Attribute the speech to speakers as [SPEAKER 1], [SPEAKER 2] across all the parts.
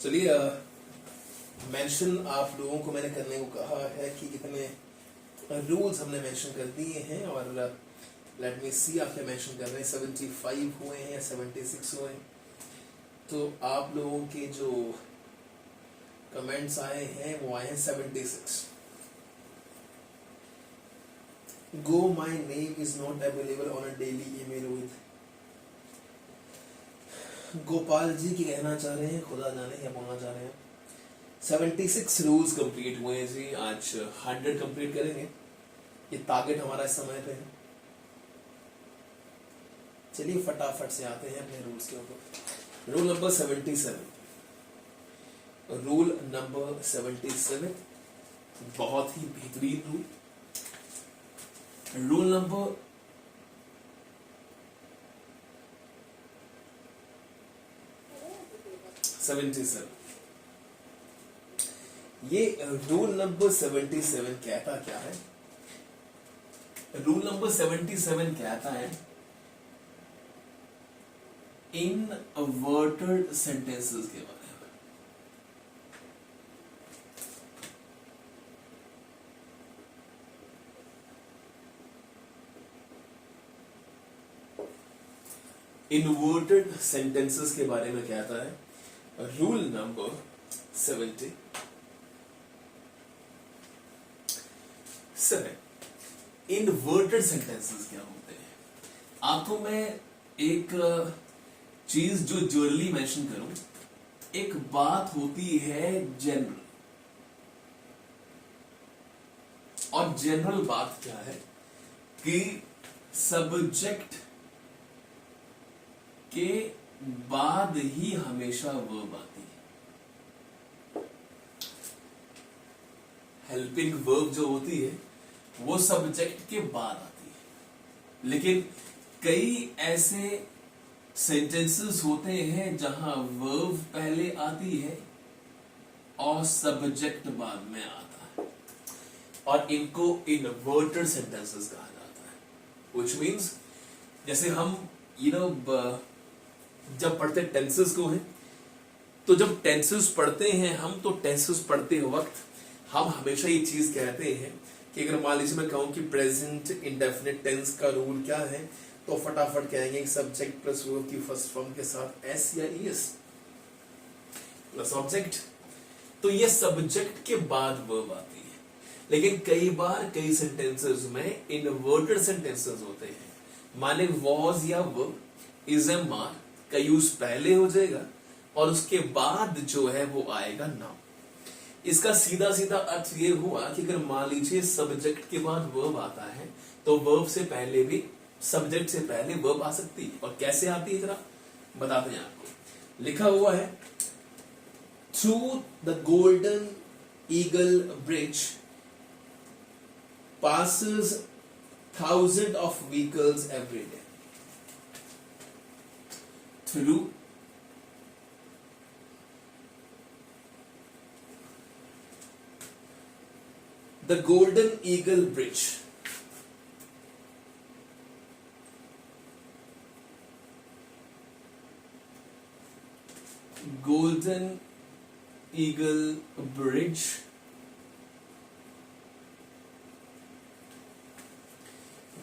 [SPEAKER 1] चलिए, मेंशन आप लोगों को मैंने करने को कहा है कि कितने रूल्स हमने मेंशन कर दिए हैं, और लेट मी सी आप क्या मेंशन कर रहे हैं। 75 हुए हैं या 76 हुए हैं। तो आप लोगों के जो कमेंट्स आए हैं वो आए हैं 76। Go my name is not available on a daily email with Gopal ji की कहना चाह रहे हैं, खुदा जाने क्या बोलना चाह रहे हैं। 76 रूल्स कंप्लीट हुए हैं जी। आज 100 कंप्लीट करेंगे, ये टारगेट हमारा इस समय पे है। चलिए फटाफट से आते हैं अपने रूल्स के ऊपर। रूल नंबर 77, रूल नंबर 77 बहुत ही बेहतरीन रूल। रूल नंबर 77, ये रूल नंबर 77 कहता क्या है? रूल नंबर 77 कहता है इनवर्टेड सेंटेंसेस के बारे में। इनवर्टेड सेंटेंसेस के बारे में कहता है रूल नंबर 77। इनवर्टेड सेंटेंसेस क्या होते हैं? आपको मैं एक चीज जो जनरली मेंशन करूं, एक बात होती है जनरल, और जनरल बात क्या है कि सब्जेक्ट के बाद ही हमेशा वर्ब आती है। हेल्पिंग वर्ब जो होती है वो सब्जेक्ट के बाद आती है, लेकिन कई ऐसे सेंटेंसेस होते हैं जहां वर्ब पहले आती है और सब्जेक्ट बाद में आता है, और इनको इनवर्टेड सेंटेंसेस कहा जाता है। व्हिच मींस जैसे हम जब पढ़ते टेंसेस को है, तो जब टेंसेस पढ़ते हैं हम, तो टेंसेस पढ़ते वक्त हम हमेशा ये चीज कहते हैं कि अगर मान लीजिए मैं कहूं कि प्रेजेंट इंडेफिनिट टेंस का रूल क्या है, तो फटाफट कहेंगे सब्जेक्ट प्लस वर्ब की फर्स्ट फॉर्म के साथ एस या ईएस प्लस ऑब्जेक्ट। तो ये सब्जेक्ट के बाद वर्ब आती है, लेकिन कई बार कई सेंटेंसेस में इनवर्टेड सेंटेंसेस होते हैं। माने वॉज या वर्ब, इज एम आर का यूज पहले हो जाएगा और उसके बाद जो है वो आएगा नाउन। इसका सीधा सीधा अर्थ ये हुआ कि अगर मान लीजिए सब्जेक्ट के बाद वर्ब आता है, तो वर्ब से पहले भी सब्जेक्ट से पहले वर्ब आ सकती है। और कैसे आती है जरा बताते हैं आपको। लिखा हुआ है through the golden eagle bridge passes thousands of vehicles every day. Through the Golden Eagle Bridge Golden Eagle Bridge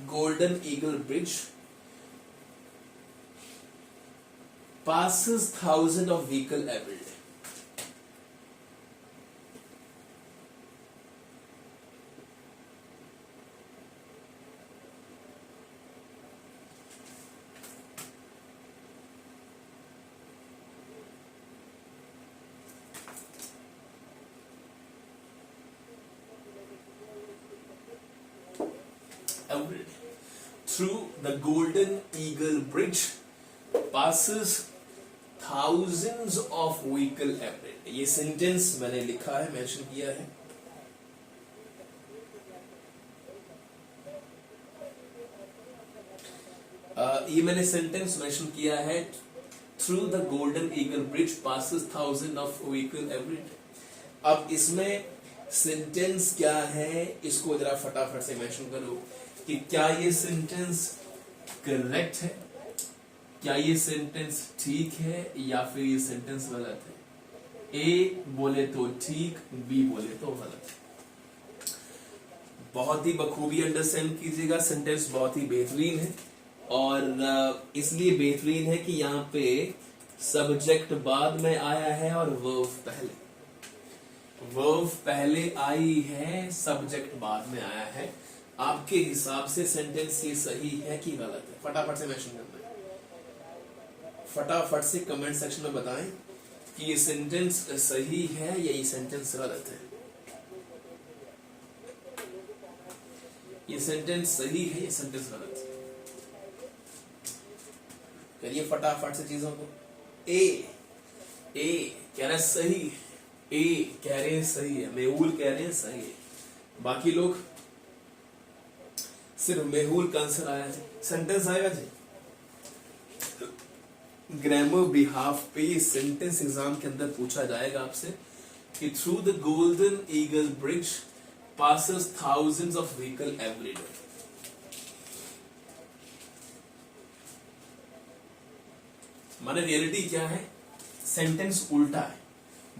[SPEAKER 1] Golden Eagle Bridge passes thousands of vehicles every day. Every day. Through the Golden Eagle Bridge passes thousands of vehicles every day. ये sentence मैंने लिखा है, mention किया है। ये मैंने sentence mention किया है, through the golden eagle bridge passes thousand of vehicle every day. अब इसमें सेंटेंस क्या है, इसको जरा फटाफट से मेंशन करो कि क्या ये सेंटेंस करेक्ट है, क्या ये सेंटेंस ठीक है, या फिर ये सेंटेंस गलत है। ए बोले तो ठीक, बी बोले तो गलत। बहुत ही बखूबी अंडरस्टैंड कीजिएगा, सेंटेंस बहुत ही बेहतरीन है और इसलिए बेहतरीन है कि यहाँ पे सब्जेक्ट बाद में आया है और वर्ब पहले। वर्ब पहले आई है, सब्जेक्ट बाद में आया है। आपके हिसाब से सेंटेंस ये सही है कि गलत है? फटाफट से मेंशन करना है, फटाफट से कमेंट सेक्शन में बताएं कि ये सेंटेंस सही है या ये सेंटेंस गलत है। ये सेंटेंस सही है, ये सेंटेंस गलत है? करिए फटाफट से चीजों को। ए कह रहे सही, ए कह रहे हैं सही है, मेहुल कह रहे हैं सही है, बाकी लोग सिर्फ मेहुल का आंसर आया है। सेंटेंस आएगा जी ग्रामर बिहाफ पे। सेंटेंस एग्जाम के अंदर पूछा जाएगा आपसे कि through the golden eagle bridge passes thousands of vehicle every day. माने रियलिटी क्या है? सेंटेंस उल्टा है,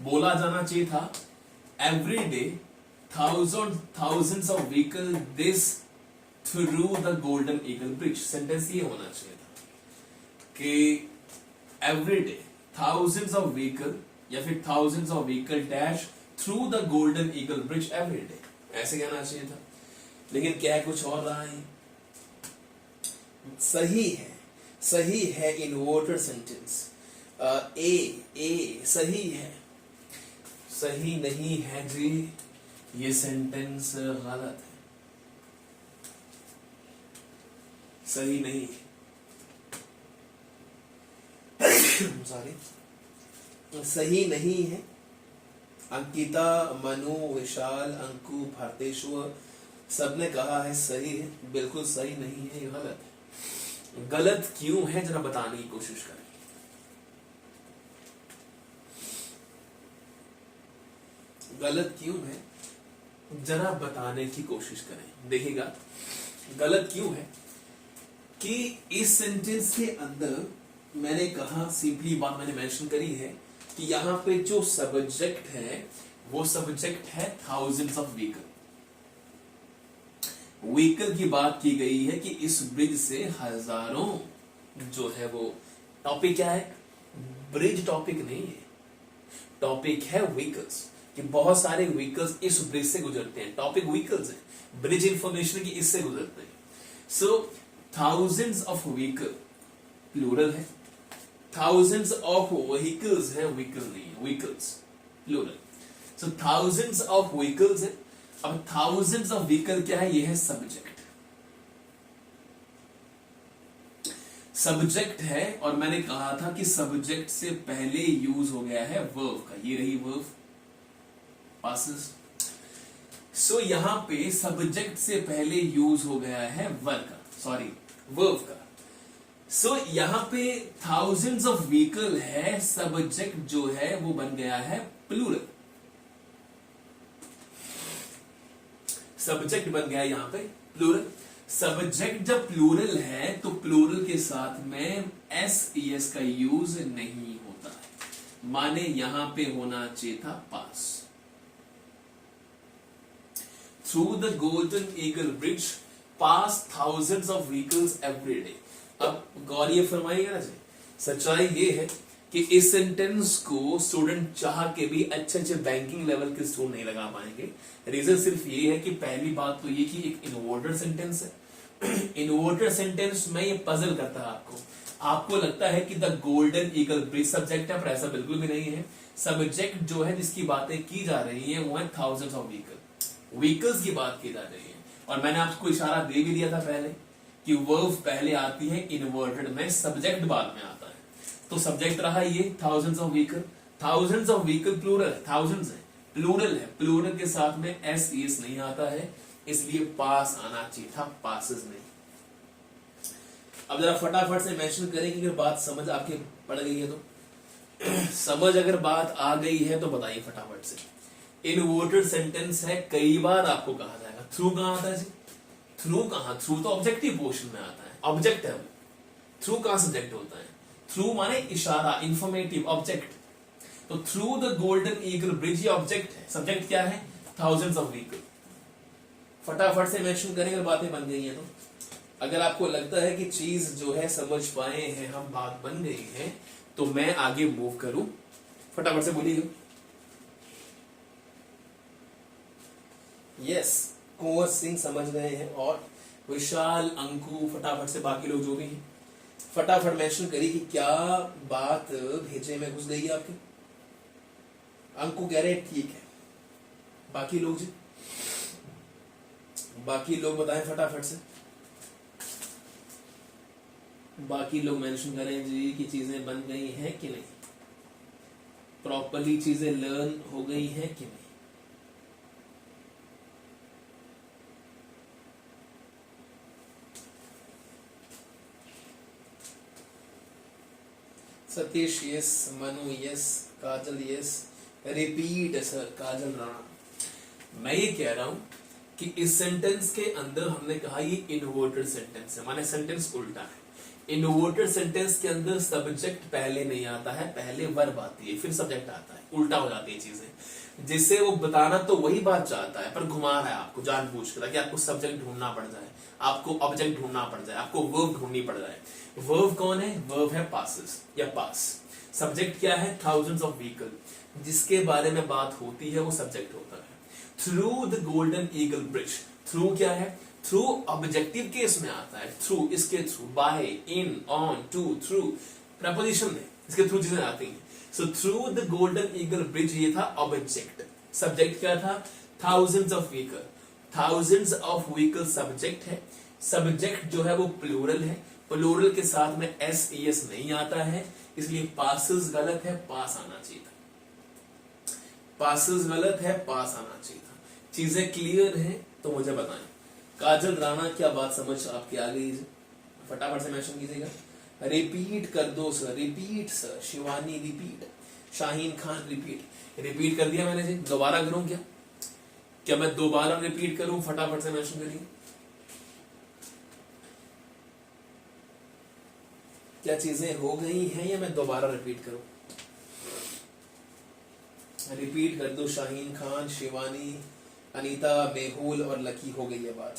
[SPEAKER 1] बोला जाना चाहिए था every day thousands of vehicle this through the golden eagle bridge। Sentence ये होना चाहिए था कि every day thousands of vehicle या फिर thousands of vehicle dash through the golden eagle bridge every day, ऐसे कहना चाहिए था। लेकिन क्या कुछ और रहा है। सही है इन्वर्टर सेंटेंस। ए सही है, सही नहीं है जी, ये सेंटेंस गलत है, सही नहीं सॉरी सही नहीं है। अंकिता, मनु, विशाल, अंकु, भारतेश्वर सबने कहा है सही है, बिल्कुल सही नहीं है, ये गलत है। गलत क्यों है जरा बताने की कोशिश करें। गलत क्यों है जरा बताने की कोशिश करें। देखिएगा गलत क्यों है कि इस सेंटेंस के अंदर मैंने कहा, सिंपली बात मैंने मेंशन करी है कि यहां पे जो सब्जेक्ट है वो सब्जेक्ट है थाउजेंड्स ऑफ व्हीकल। व्हीकल की बात की गई है कि इस ब्रिज से हजारों जो है वो, टॉपिक क्या है? ब्रिज टॉपिक नहीं है, टॉपिक है व्हीकल्स, कि बहुत सारे व्हीकल्स इस ब्रिज से गुजरते हैं। टॉपिक व्हीकल्स है, ब्रिज इंफॉर्मेशन की इससे गुजरते हैं। So thousands of vehicle plural है, thousands of vehicles है, व्हीकल नहीं है, vehicles plural. So thousands of vehicles है। अब thousands of vehicle क्या है? ये है सब्जेक्ट, सब्जेक्ट है। और मैंने कहा था कि सब्जेक्ट से पहले यूज हो गया है वर्ब का, ये रही वर्ब पासेस। सो यहां पे सब्जेक्ट से पहले यूज हो गया है वर्ब का। सो यहां पे थाउजेंड्स ऑफ व्हीकल है, सब्जेक्ट जो है वो बन गया है प्लूरल, सब्जेक्ट बन गया यहां पे प्लूरल। सब्जेक्ट जब प्लूरल है तो प्लूरल के साथ में एस का यूज नहीं होता है, माने यहां पे होना चाहिए था पास। Through the golden eagle Bridge pass thousands of vehicles every day. अब गौर ये फरमाइएगा ना जी, सच्चाई ये है कि इस सेंटेंस को स्टूडेंट चाह के भी अच्छे बैंकिंग लेवल के स्टूडेंट नहीं लगा पाएंगे। रीजन सिर्फ ये है कि पहली बात तो ये कि एक इन्वर्टर सेंटेंस है। इन्वर्टर सेंटेंस में ये पजल करता है आपको लगता है कि the golden eagle bridge subject है, पर ऐसा बिल्कुल भी नहीं है। सब्जेक्ट जो है जिसकी बातें की जा रही है वो है थाउजेंड्स ऑफ व्हीकल्स की बात की जा रही है। और मैंने आपको इशारा दे भी दिया था पहले कि वर्ब पहले आती है इन्वर्टेड में, सब्जेक्ट बाद में आता है। तो सब्जेक्ट रहा ये थाउजेंड्स ऑफ व्हीकल प्लूरल है, थाउजेंड्स है, प्लूरल है, प्लूरल के साथ में एस नहीं आता है, इसलिए पास आना चाहिए था, पासेस नहीं। अब जरा फटाफट से मेंशन करेंगे अगर बात समझ आपके पड़ गई है तो। समझ अगर बात आ गई है तो बताइए फटाफट से। इन्वर्टेड सेंटेंस है, कई बार आपको कहा जाएगा। थ्रू कहां आता है जी? थ्रू कहां? थ्रू तो ऑब्जेक्टिव पोर्शन में आता है, ऑब्जेक्ट है वो। थ्रू कहां सब्जेक्ट होता है? थ्रू माने इशारा, इंफॉर्मेटिव, ऑब्जेक्ट। तो through the golden eagle bridge ये ऑब्जेक्ट है, सब्जेक्ट क्या है, थाउजेंड्स ऑफ व्हीकल। फटाफट से मेंशन करें, अगर बातें बन गई हैं तो। अगर आपको लगता है कि चीज जो है समझ पाए हैं हम, बात बन गई है, तो मैं आगे मूव करूं, फटाफट से बोलिए। यस, कुंवर सिंह समझ गए हैं, और विशाल, अंकु, फटाफट से बाकी लोग जो भी हैं फटाफट मेंशन करिए कि क्या बात भेजे में घुस गई है आपके। अंकु कह रहे हैं ठीक है, बाकी लोग जी, बाकी लोग बताएं फटाफट से। बाकी लोग मेंशन करें जी कि चीजें बन गई हैं कि नहीं, प्रॉपर्ली चीजें लर्न हो गई हैं कि नहीं। सतीश यस, मनु यस, काजल यस, रिपीट सर, काजल राणा। मैं ये कह रहा हूं कि इस सेंटेंस के अंदर हमने कहा ये इनवर्टेड सेंटेंस है, माने सेंटेंस उल्टा है। इनवर्टेड सेंटेंस के अंदर सब्जेक्ट पहले नहीं आता है, पहले वर्ब आती है, फिर सब्जेक्ट आता है, उल्टा हो जाती है चीजें। जिससे वो बताना तो वही बात चाहता है, पर घुमा रहा है आपको जानबूझकर, कि आपको सब्जेक्ट ढूंढना पड़ जाए, आपको ऑब्जेक्ट ढूंढना पड़ जाए, आपको वर्ब ढूंढनी पड़ जाए। वर्ब कौन है, वर्ब है पासेस या पास। सब्जेक्ट क्या है, थाउजेंड्स ऑफ व्हीकल, जिसके बारे में बात होती है वो सब्जेक्ट होता है। Through the golden eagle bridge, through क्या है, थ्रू ऑब्जेक्टिव केस में आता है, थ्रू, इसके through, by, in, on, to, through, preposition में इसके थ्रू चीजें आती हैं। So through the golden eagle bridge ये था ऑब्जेक्ट, सब्जेक्ट क्या था, thousands of vehicle, thousands of vehicle subject है। सब्जेक्ट जो है वो प्लूरल है, प्लूरल के साथ में एस एस नहीं आता है, इसलिए पासेस गलत है, पास आना चाहिए था। पासेस गलत है, पास आना चाहिए था। चीजें क्लियर हैं तो मुझे बताएं। काजल राणा, क्या बात समझ आपकी आ गई, फटाफट से मेंशन कीजिएगा। रिपीट कर दो sir, repeat sir, Shivani repeat, Shaheen Khan repeat. Repeat कर दिया मैंने जी, दोबारा करूं क्या, क्या मैं दोबारा रिपीट करूं, फटाफट से मेंशन करिए। क्या चीजें हो गई हैं या मैं दोबारा रिपीट करूं। रिपीट कर दो, शाहीन खान, शिवानी, अनीता, मेहुल और लकी, हो गई है बात।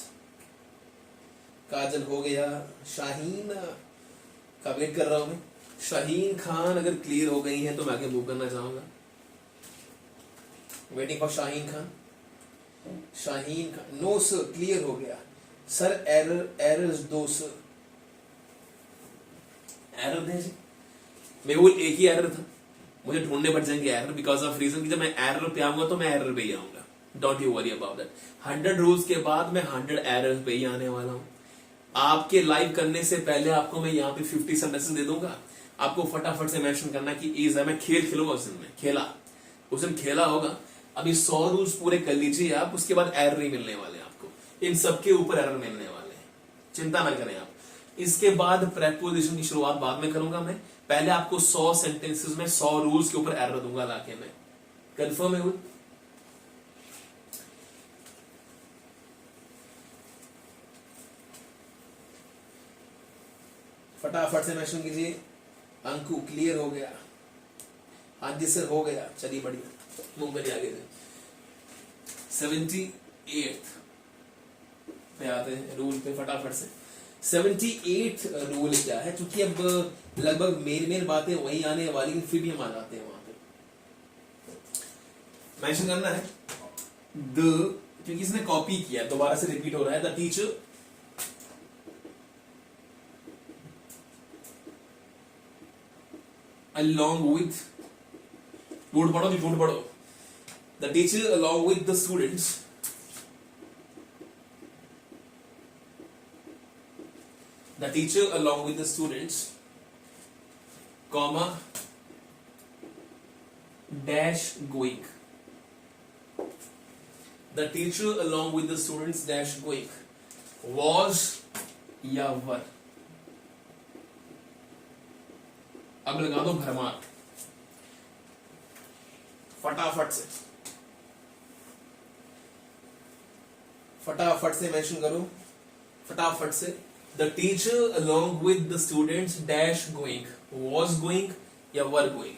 [SPEAKER 1] काजल हो गया, शाहीन का वेट कर रहा हूं मैं। शाहीन खान अगर क्लियर हो गई हैं तो मैं आगे मूव करना चाहूंगा। Waiting for Shaheen Khan. Shaheen Khan, no sir, clear हो गया सर, एरर, एरर्स दो सर, एरर दे जी। मेहुल एक ही एरर था, मुझे ढूंढने पड़ जाएंगे एरर, बिकॉज ऑफ रीजन कि जब मैं एरर पे आऊंगा तो मैं एरर पे ही आऊंगा। Don't you worry about that. 100 rules के बाद मैं 100 एरर पे ही आने वाला हूं। आपके लाइव करने से पहले आपको मैं यहाँ पे 50 सेंटेंसेस दे दूंगा, आपको फटाफट से मेंशन करना कि इज है। मैं खेल खेलूंगा उस दिन, में खेला, उस दिन खेला होगा। अभी 100 रूल्स पूरे कर लीजिए आप, उसके बाद एरर ही मिलने वाले हैं आपको, इन सबके ऊपर एरर मिलने वाले हैं, चिंता न करें आप। इसके बाद प्रेपोजिशन की शुरुआत बाद में करूंगा मैं, पहले आपको 100 सेंटेंसेस में 100 रूल्स के ऊपर एरर दूंगा लाके मैं। कंफर्म है वो? फटाफट से मेंशन कीजिए। अंकु क्लियर हो गया, हाँ जी सर हो गया, चलिए बढ़िया, मूव करिए आगे से। 78 पे आते हैं रूल पे फटाफट से। 78 रूल क्या है, क्योंकि अब लगभग मेन बातें वही आने वाली, फिर भी हम आ जाते हैं वहां पे। मेंशन करना है द, क्योंकि इसने कॉपी किया, दोबारा से रिपीट हो रहा है। The teacher along with, board पढ़ो जी, बोर्ड पढ़ो। The teacher along with the students the teacher along with the students comma dash going, the teacher along with the students dash going was या वर। अब लगा दो भरमार फटाफट से, फटाफट से मेंशन करो, फटाफट से। The teacher along with the students dash going, was going या वर गोइंग।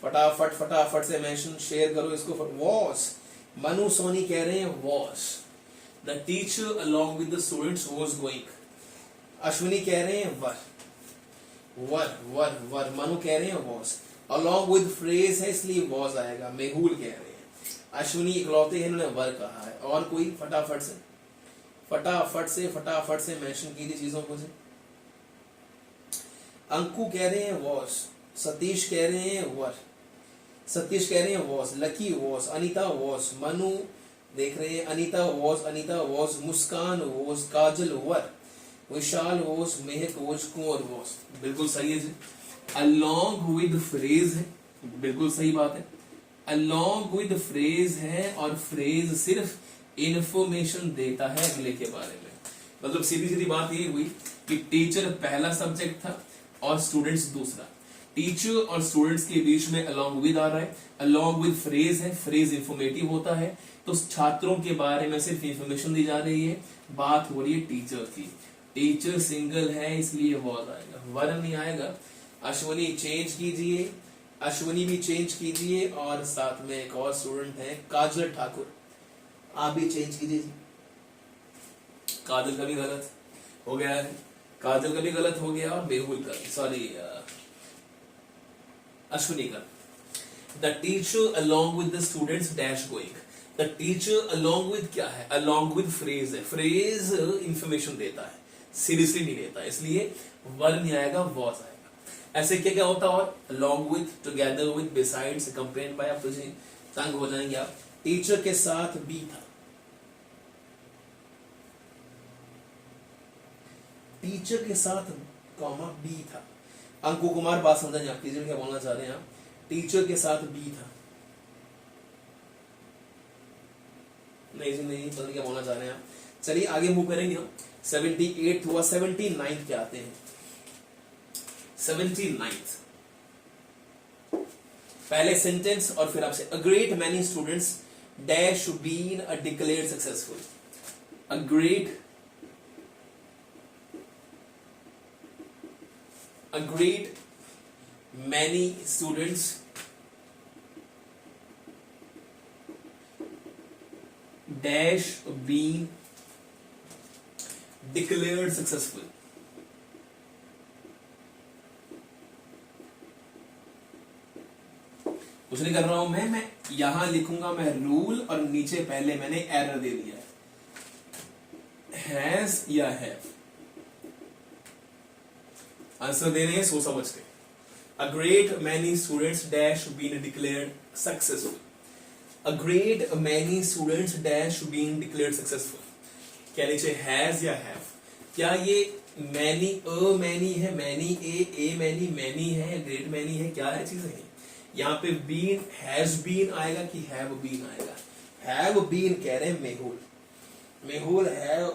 [SPEAKER 1] फटाफट फटाफट से मेंशन शेयर करो इसको। वॉज, मनु सोनी कह रहे हैं was. The teacher along with the students was going. Ashwini कह रहे हैं वर, वर वर वर। मनु कह रहे हैं वॉज। अलोंग विद फ्रेज है इसलिए वॉज आएगा। मेहुल कह रहे हैं, अश्विनी इकलौते हैं इन्होंने वर कहा है। और कोई फटाफट से फटाफट से मेंशन कीजिए चीजों को से। अंकु कह रहे हैं वॉज, सतीश कह रहे हैं वर, सतीश कह रहे हैं was, Lucky was, Anita was, Manu देख रहे हैं Anita was, Muskan was, Kajal were, Vishal was, Mehak was, Kunwar was. बिल्कुल सही है जी। अलोंग विद फ्रेज है, बिल्कुल सही बात है। अलोंग विद फ्रेज है और फ्रेज सिर्फ इंफॉर्मेशन देता है अगले के बारे में। मतलब सीधी सीधी बात ये हुई कि टीचर पहला सब्जेक्ट था और स्टूडेंट्स दूसरा। टीचर और स्टूडेंट्स के बीच में अलोंग विद आ रहा है। अलोंग विद फ्रेज है, फ्रेज इंफॉर्मेटिव होता है, तो छात्रों के बारे में सिर्फ इंफॉर्मेशन दी जा रही है। बात हो रही है टीचर की। टीचर सिंगल है इसलिए वॉज आएगा, वर नहीं आएगा। अश्विनी चेंज कीजिए, अश्विनी भी चेंज कीजिए और साथ में एक और स्टूडेंट है काजल ठाकुर, आप भी चेंज कीजिए। काजल का भी गलत हो गया है, काजल का भी गलत हो गया और मेहुल का, सॉरी अश्विनी का। The teacher along with the students dash going. The teacher along with क्या है? अलोंग विद फ्रेज है। फ्रेज इंफॉर्मेशन देता है, सीरियसली नहीं देता, इसलिए वर नहीं आएगा, वॉज आएगा। ऐसे क्या क्या होता है? और along with, together with, besides, compared by, आप तो तंग हो जाएंगे आप। टीचर के साथ बी था, टीचर के साथ कॉमा बी था। अंकु कुमार बात समझेंगे आप, टीचर क्या बोलना चाह रहे हैं आप? टीचर के साथ बी था। नहीं जी नहीं, पता नहीं क्या बोलना चाह रहे हैं आप। चलिए आगे मूव करेंगे हम। 78 हुआ, 79 पे आते हैं। 79 पहले सेंटेंस और फिर आपसे a great many students dash been a declared successful. A great many students dash being declared successful। कुछ नहीं कर रहा हूं मैं यहां लिखूंगा मैं रूल और नीचे पहले मैंने एरर दे दिया है, हैज या हैव। आंसर देने हैं सोच समझ के। A great many students dash been declared successful। A great many students dash been declared successful। क्या नीचे has या have? क्या ये many many है, many a many many है, great many है, क्या है चीजें हैं? यहाँ पे been has been आएगा कि have been आएगा? Have been कह रहे हैं मेहुल, मेहुल have,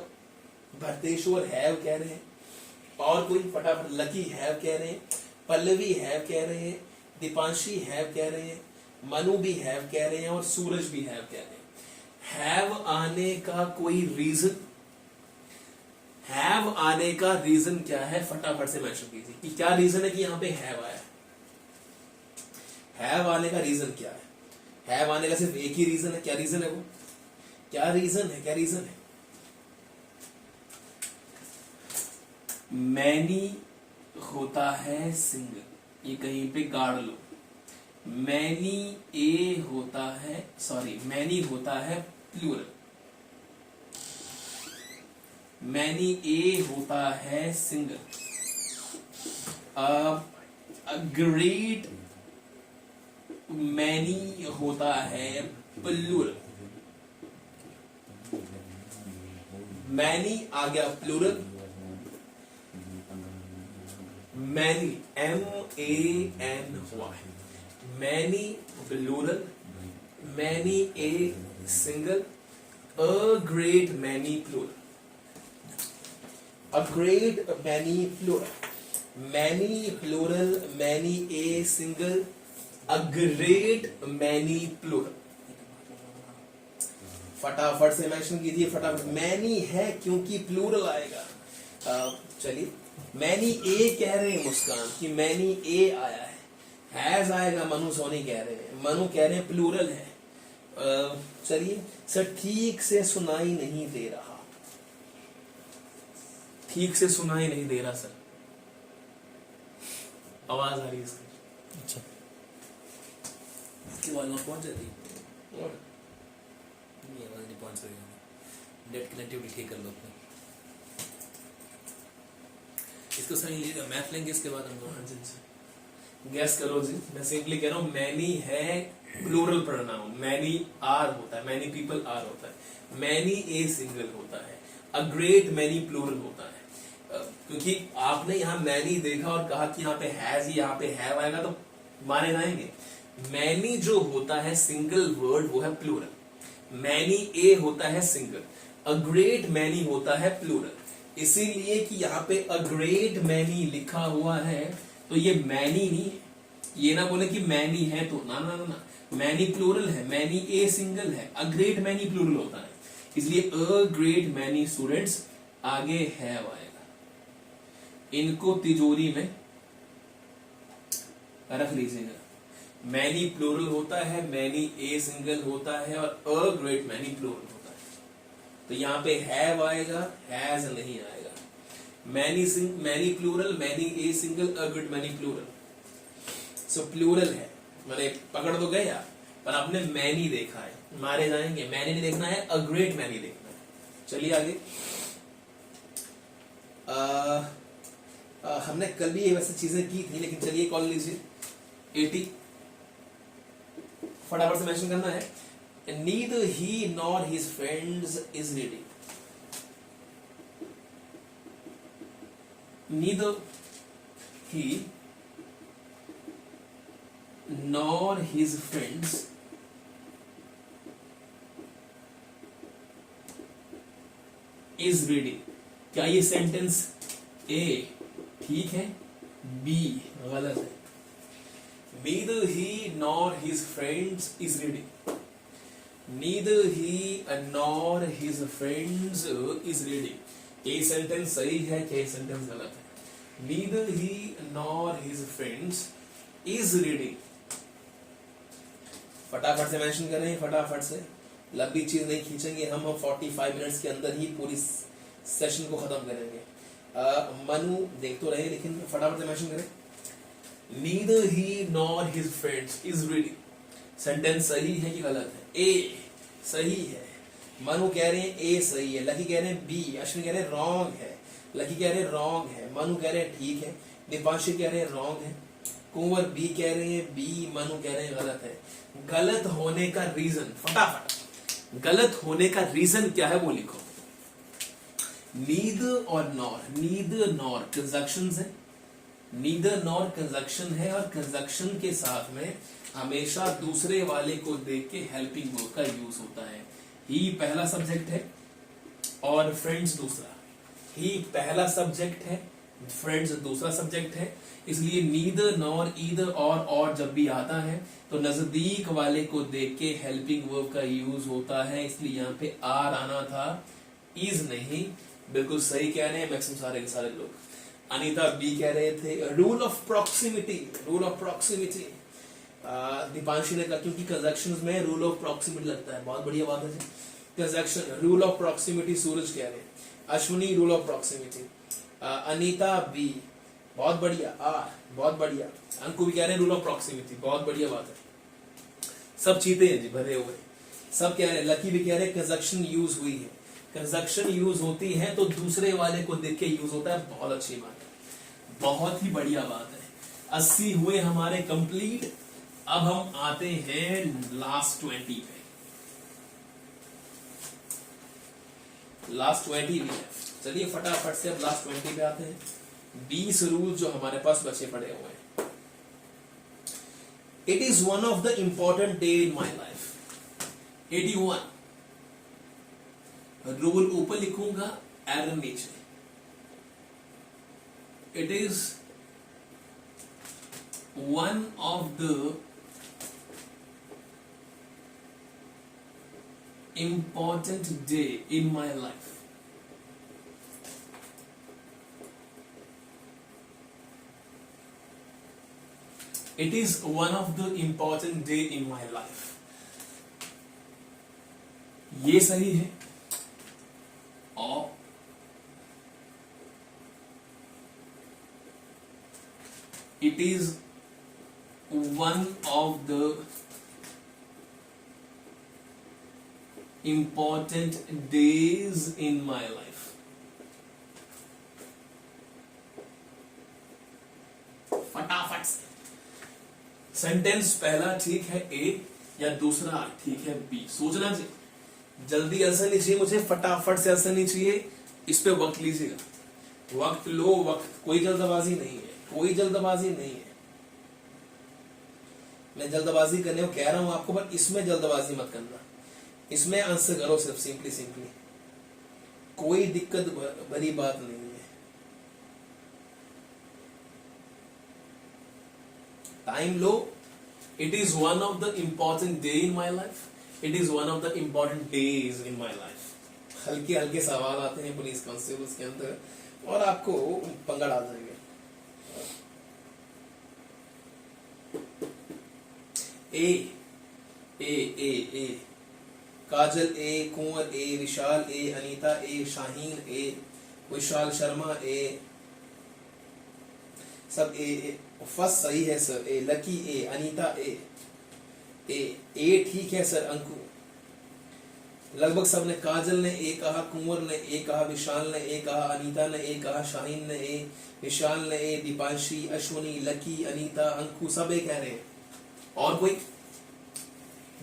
[SPEAKER 1] भरतेश्वर have कह रहे हैं, और कोई फटाफट लकी हैव कह रहे हैं, पल्लवी हैव कह रहे हैं, दीपांशी हैव कह रहे हैं, मनु भी हैव कह रहे हैं और सूरज भी हैव कह रहे हैं। हैव आने का कोई रीजन, हैव आने का रीजन क्या है? फटाफट से मेंशन कीजिए कि क्या रीजन है कि यहां पे हैव आया। हैव आने का रीजन क्या है? हैव आने का सिर्फ एक ही रीजन है, क्या रीजन है वो? क्या रीजन है? क्या रीजन है? मैनी होता है सिंगल, ये कहीं पे गाड़ लो। मैनी ए होता है, सॉरी मैनी होता है प्लूरल, मैनी ए होता है सिंगल। ग्रेट मैनी होता है प्लूरल। मैनी आ गया plural, many MANY, many plural, many a single, a great many plural, a great many plural, many plural, many a single, a great many plural. फटाफट से mention कीजिए, फटाफट। Many है क्योंकि प्लूरल आएगा। चलिए मैनी ए कह रहे हैं मुस्कान कि मैनी ए आया है। हैज हैज आएगा, मनु सोनी कह रहे हैं, मनु कह रहे हैं प्लूरल है। चलिए सर, ठीक से सुनाई नहीं दे रहा, ठीक से सुनाई नहीं दे रहा सर, आवाज आ रही है इसकी।
[SPEAKER 2] अच्छा,
[SPEAKER 3] इसकी आवाज वहां पहुंच जाती है, ये आवाज नहीं पहुंच रही है, नेट कनेक्टिविटी ठीक कर लो अपनी। इसको सही मैथ लेंगे इसके बाद हम लोग।
[SPEAKER 1] गैस करो जी, मैं सिंपली कह रहा हूं, मैनी है प्लूरल प्रोनाउन, मैनी आर होता है, मैनी पीपल आर होता है, मैनी ए सिंगल होता है, अ ग्रेट मैनी प्लूरल होता है। क्योंकि आपने यहाँ मैनी देखा और कहा कि यहाँ पे हैज, यहाँ पे हैव आएगा तो माने जाएंगे। मैनी जो होता है सिंगल वर्ड वो है प्लूरल, मैनी ए होता है सिंगल, अ ग्रेट मैनी होता है प्लूरल। इसीलिए कि यहाँ पे अ ग्रेट मैनी लिखा हुआ है तो ये मैनी नहीं है, ये ना बोले कि मैनी है तो ना ना ना, ना। मैनी प्लूरल है, मैनी ए सिंगल है, अ ग्रेट मैनी प्लूरल होता है, इसलिए अ ग्रेट मैनी स्टूडेंट्स आगे हैव आएगा। इनको तिजोरी में रख लीजिएगा। मैनी प्लूरल होता है, मैनी ए सिंगल होता है और अ ग्रेट मैनी प्लूरल होता है, तो यहाँ पे हैव आएगा, हैज नहीं आएगा। Many plural, many a single, a great many plural, so plural है, मैंने पकड़ तो गया पर आपने मैनी देखा है, मारे जाएंगे। मैनी नहीं देखना है, अ ग्रेट मैनी देखना है। चलिए आगे। हमने कल भी ये वैसे चीजें की थी, लेकिन चलिए कॉल लीजिए। 80 फटाफट से मेंशन करना है। Neither he nor his friends is reading. Neither he nor his friends is reading. क्या ये सेंटेंस ए ठीक है, बी गलत है? Neither he nor his friends is reading. Neither he nor his friends is reading. ये sentence सही है क्या, ये सेंटेंस गलत है? Neither he nor his friends is reading. फटाफट से मेंशन करें, फटाफट से, लंबी चीज नहीं खींचेंगे हम 45 मिनट्स के अंदर ही पूरी सेशन को खत्म करेंगे। मनु देख तो रहे, लेकिन फटाफट से मेंशन करें। Neither he nor his friends is reading. Sentence सही है कि गलत है? ए सही है, मनु कह रहे हैं ए सही है, लकी कह रहे हैं बी, अश्विन कह रहे हैं रॉन्ग है, लकी कह रहे हैं रॉन्ग है, मनु कह रहे हैं ठीक है, दीपांशी कह रहे हैं रॉन्ग है, कुंवर बी कह रहे हैं बी, मनु कह रहे हैं गलत है। गलत होने का रीजन, फटाफट गलत होने का रीजन क्या है वो लिखो। नीदर और नॉर, नीदर नॉर कंजक्शंस है, नीदर नॉर कंजक्शन है, और कंजक्शन के साथ में हमेशा दूसरे वाले को देख के हेल्पिंग वर्ब का यूज होता है। ही पहला सब्जेक्ट है और फ्रेंड्स दूसरा, ही पहला सब्जेक्ट है, फ्रेंड्स दूसरा सब्जेक्ट है, इसलिए नीदर नॉर ईदर और जब भी आता है तो नजदीक वाले को देख के हेल्पिंग वर्ब का यूज होता है, इसलिए यहाँ पे आर आना था, इज नहीं। बिल्कुल सही कह रहे हैं मैक्सिमम सारे के सारे लोग। अनीता बी कह रहे थे rule of proximity, rule of proximity. Deepanshi ने कहा क्योंकि कंजक्शंस में रूल ऑफ प्रॉक्सिमिटी लगता है, बहुत बढ़िया बात है जी। Conjunction rule of proximity Suraj कह रहे हैं, Ashwini rule of proximity, Anita बी बहुत बढ़िया, बहुत बढ़िया, अंकु भी कह रहे हैं रूल ऑफ प्रॉक्सिमिटी, बहुत बढ़िया बात है। सब चीते हैं जी भरे हुए, सब कह रहे हैं, लकी भी कह रहे हैं कंजक्शन यूज हुई है, कंजक्शन यूज होती है तो दूसरे वाले को देख के यूज होता है, बहुत अच्छी बात है, बहुत ही बढ़िया बात है। 80 हुए हमारे कंप्लीट। अब हम आते हैं लास्ट 20 पे, लास्ट 20 भी है। चलिए फटाफट से अब लास्ट 20 पे आते हैं। 20 रूल जो हमारे पास बचे पड़े हुए हैं। It is one of the important day in my life. 81 rule ऊपर लिखूंगा, एरर नीचे। It is one of the important day in my life. It is one of the important day in my life. ये सही है। और it is one of the important days in my life। फटाफट से sentence पहला ठीक है ए या दूसरा ठीक है बी, सोचना चाहिए। जल्दी आंसर नहीं चाहिए मुझे, फटाफट से आंसर नहीं चाहिए। इस पे वक्त लीजिएगा, वक्त लो, वक्त, कोई जल्दबाजी नहीं है, कोई जल्दबाजी नहीं है। मैं जल्दबाजी करने को कह रहा हूं आपको, पर इसमें जल्दबाजी मत करना, इसमें आंसर करो सिर्फ सिंपली। कोई दिक्कत भरी बात नहीं है। Time low. It is one of the important day in my life. It is one of the important days in my life. हल्के हल्के सवाल आते हैं पुलिस कांस्टेबल्स के अंदर और आपको पंगा डाल देंगे। ए ए ए ए काजल ए, कुंवर ए, विशाल ए, अनीता ए, शाहीन ए, विशाल शर्मा ए, सब ए। फर्स्ट सही है सर। ए लकी ए, अनीता ए ठीक है सर। अंकु लगभग सबने, काजल ने ए कहा, कुंवर ने ए कहा, विशाल ने ए कहा, अनीता ने ए कहा, शाहीन ने ए, विशाल ने ए, दीपांशी, अश्वनी, लकी, अनीता, अंकु सब ए कह रहे हैं। और कोई?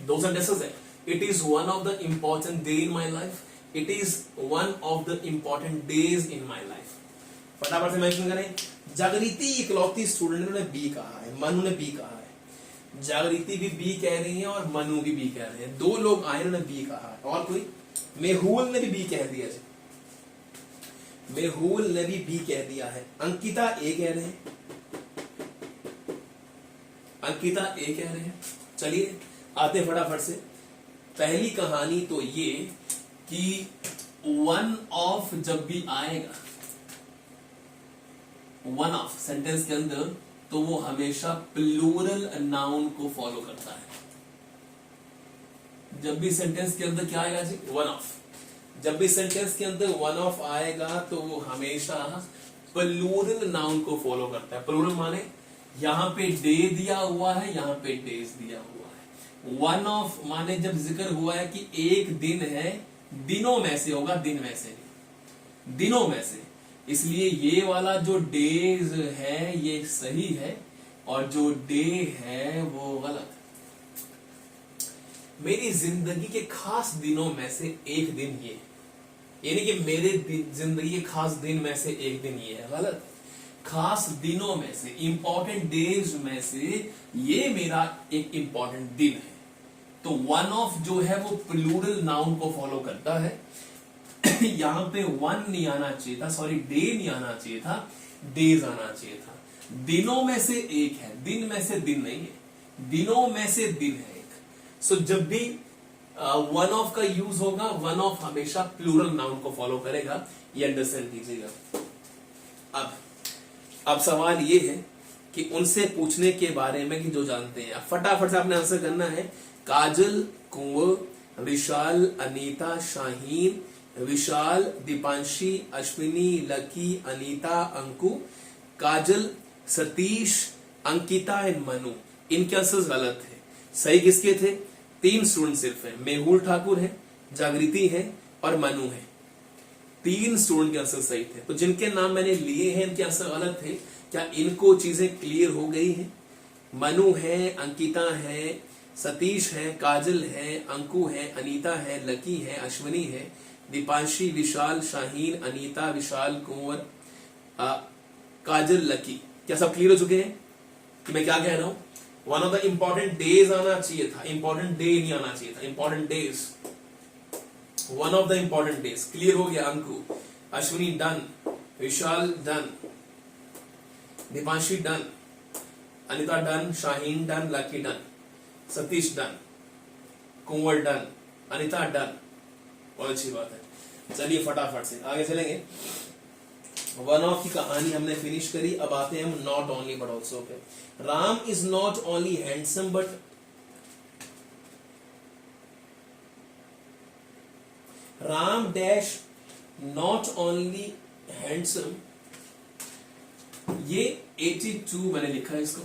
[SPEAKER 1] दो सेंटेंसेस है। It is one of the important day in my life. It is one of the important days in my life. फटाफट से मेंशन करें। जागृति इकलौती स्टूडेंट ने बी कहा है, मनु ने बी कहा है। जागृति भी बी कह रही है और मनु भी बी कह रहे हैं। दो लोग आए उन्होंने बी कहा है। और कोई? मेहुल ने भी बी कह दिया जी, मेहुल ने भी बी कह दिया है। अंकिता ए कह रहे हैं, अंकिता ए कह रहे हैं। चलिए आते फटाफट से। पहली कहानी तो ये कि वन ऑफ जब भी आएगा, वन ऑफ सेंटेंस के अंदर, तो वो हमेशा प्लूरल नाउन को फॉलो करता है। जब भी सेंटेंस के अंदर क्या आएगा जी? One of. जब भी सेंटेंस के अंदर वन ऑफ आएगा तो वो हमेशा प्लूरल नाउन को फॉलो करता है। प्लूरल माने यहां पे डे दिया हुआ है, यहां पे डेज दिया हुआ है। वन ऑफ माने जब जिक्र हुआ है कि एक दिन है, दिनों में से होगा, दिन में से नहीं, दिनों में से। इसलिए ये वाला जो डेज है ये सही है और जो डे है वो गलत। मेरी जिंदगी के खास दिनों में से एक दिन ये, यानी कि मेरे जिंदगी के खास दिन में से एक दिन ये है, गलत। खास दिनों में से, इंपॉर्टेंट डेज में से ये मेरा एक इंपॉर्टेंट दिन है। तो वन ऑफ जो है वो प्लूरल नाउन को फॉलो करता है। यहां पे वन नहीं आना चाहिए था, सॉरी डे नहीं आना चाहिए था, डेज आना चाहिए था। दिनों में से एक है, दिन में से दिन नहीं है, दिनों में से दिन है एक। सो जब भी वन ऑफ का यूज होगा, वन ऑफ हमेशा प्लूरल नाउन को फॉलो करेगा, ये अंडरस्टैंड कीजिएगा। अब सवाल ये है कि उनसे पूछने के बारे में कि जो जानते हैं। फटाफट से आपने आंसर करना है। काजल, कुंवर, विशाल, अनीता, शाहीन, विशाल, दीपांशी, अश्विनी, लकी, अनीता, अंकु, काजल, सतीश, अंकिता एंड मनु। इनके आंसर गलत है। सही किसके थे? 3 स्टूडेंट सिर्फ है, मेहुल ठाकुर है, जागृति है और मनु है। 3 स्टूडेंट के आंसर सही थे। तो जिनके नाम मैंने लिए हैं इनके आंसर गलत थे। क्या इनको चीजें क्लियर हो गई हैं? मनु है, अंकिता है, सतीश है, काजल है, अंकु है, अनीता है, लकी है, अश्विनी है, दीपांशी, विशाल, शाहीन, अनीता, विशाल, कुंवर, काजल, लकी। क्या सब क्लियर हो चुके हैं कि मैं क्या कह रहा हूं? One of the important days आना चाहिए था, इंपॉर्टेंट डे नहीं आना चाहिए था, important days. One of the important days clear हो गया। Anku, Ashwini done, Vishal done, Deepanshi done, Anita done, Shaheen done, Lucky done, Satish done, Kunwar done, Anita done. बहुत अच्छी बात है। चलिए फटाफट से आगे चलेंगे। वन ऑफ की कहानी हमने फिनिश करी, अब आते हैं हम नॉट ओनली बट ऑल्सो पे। Ram is not only handsome but Ram dash not only handsome, ये 82 मैंने लिखा है इसको,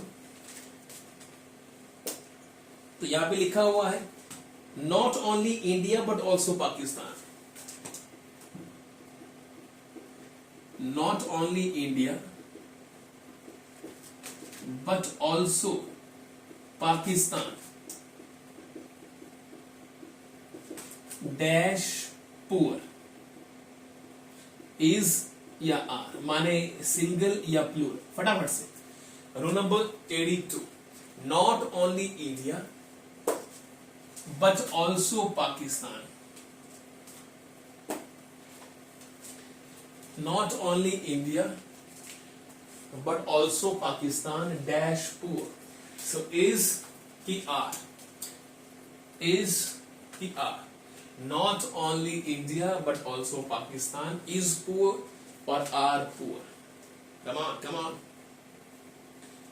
[SPEAKER 1] तो यहां पे लिखा हुआ है not only India but also Pakistan, not only India but also Pakistan dash poor is या आर, माने सिंगल या प्लूरल। फटाफट से row number 82, not only India but also Pakistan, not only India but also Pakistan dash poor, so is की are, is की are, not only India but also Pakistan is poor और are poor. Come on come on,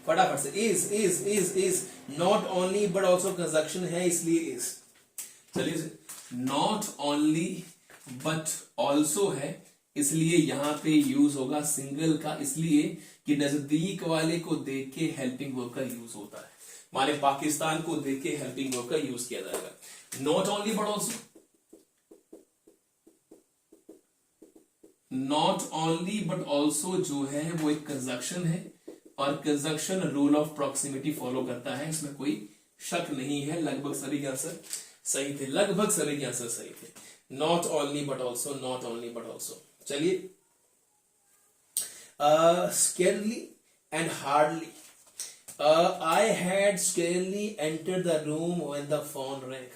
[SPEAKER 1] फटाफट से। Is not only but also conjunction है इसलिए is. चलिए, not only but also है इसलिए यहां पे यूज होगा सिंगल का, इसलिए कि नजदीक वाले को देख के हेल्पिंग वर्ब का यूज होता है, माने पाकिस्तान को देख के हेल्पिंग वर्ब का यूज किया जाएगा। Not only but also, not only but also जो है वो एक कंजक्शन है और conjunction rule of proximity follow करता है, इसमें कोई शक नहीं है। लगभग सभी के आंसर सही थे, लगभग सभी के आंसर सही थे। Not only but also, not only but also. चलिए, scarcely and hardly, I had scarcely enter the room when the phone rang.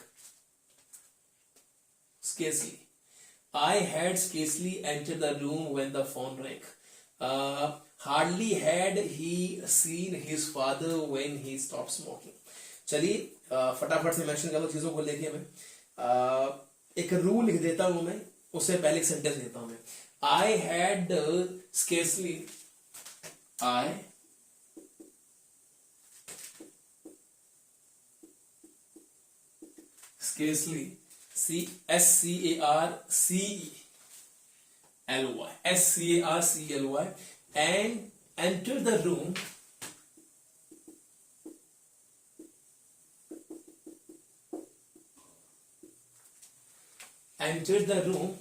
[SPEAKER 1] Scarcely, I had scarcely entered the room when the phone rang. Hardly had he seen his father when he stopped smoking. चलिए, फटाफट से mention कर लो चीजों को लेके। मैं एक rule लिख देता हूं, मैं उससे पहले एक सेंटेंस देता हूं मैं। I had scarcely, I scarcely, SCARCELY and enter the room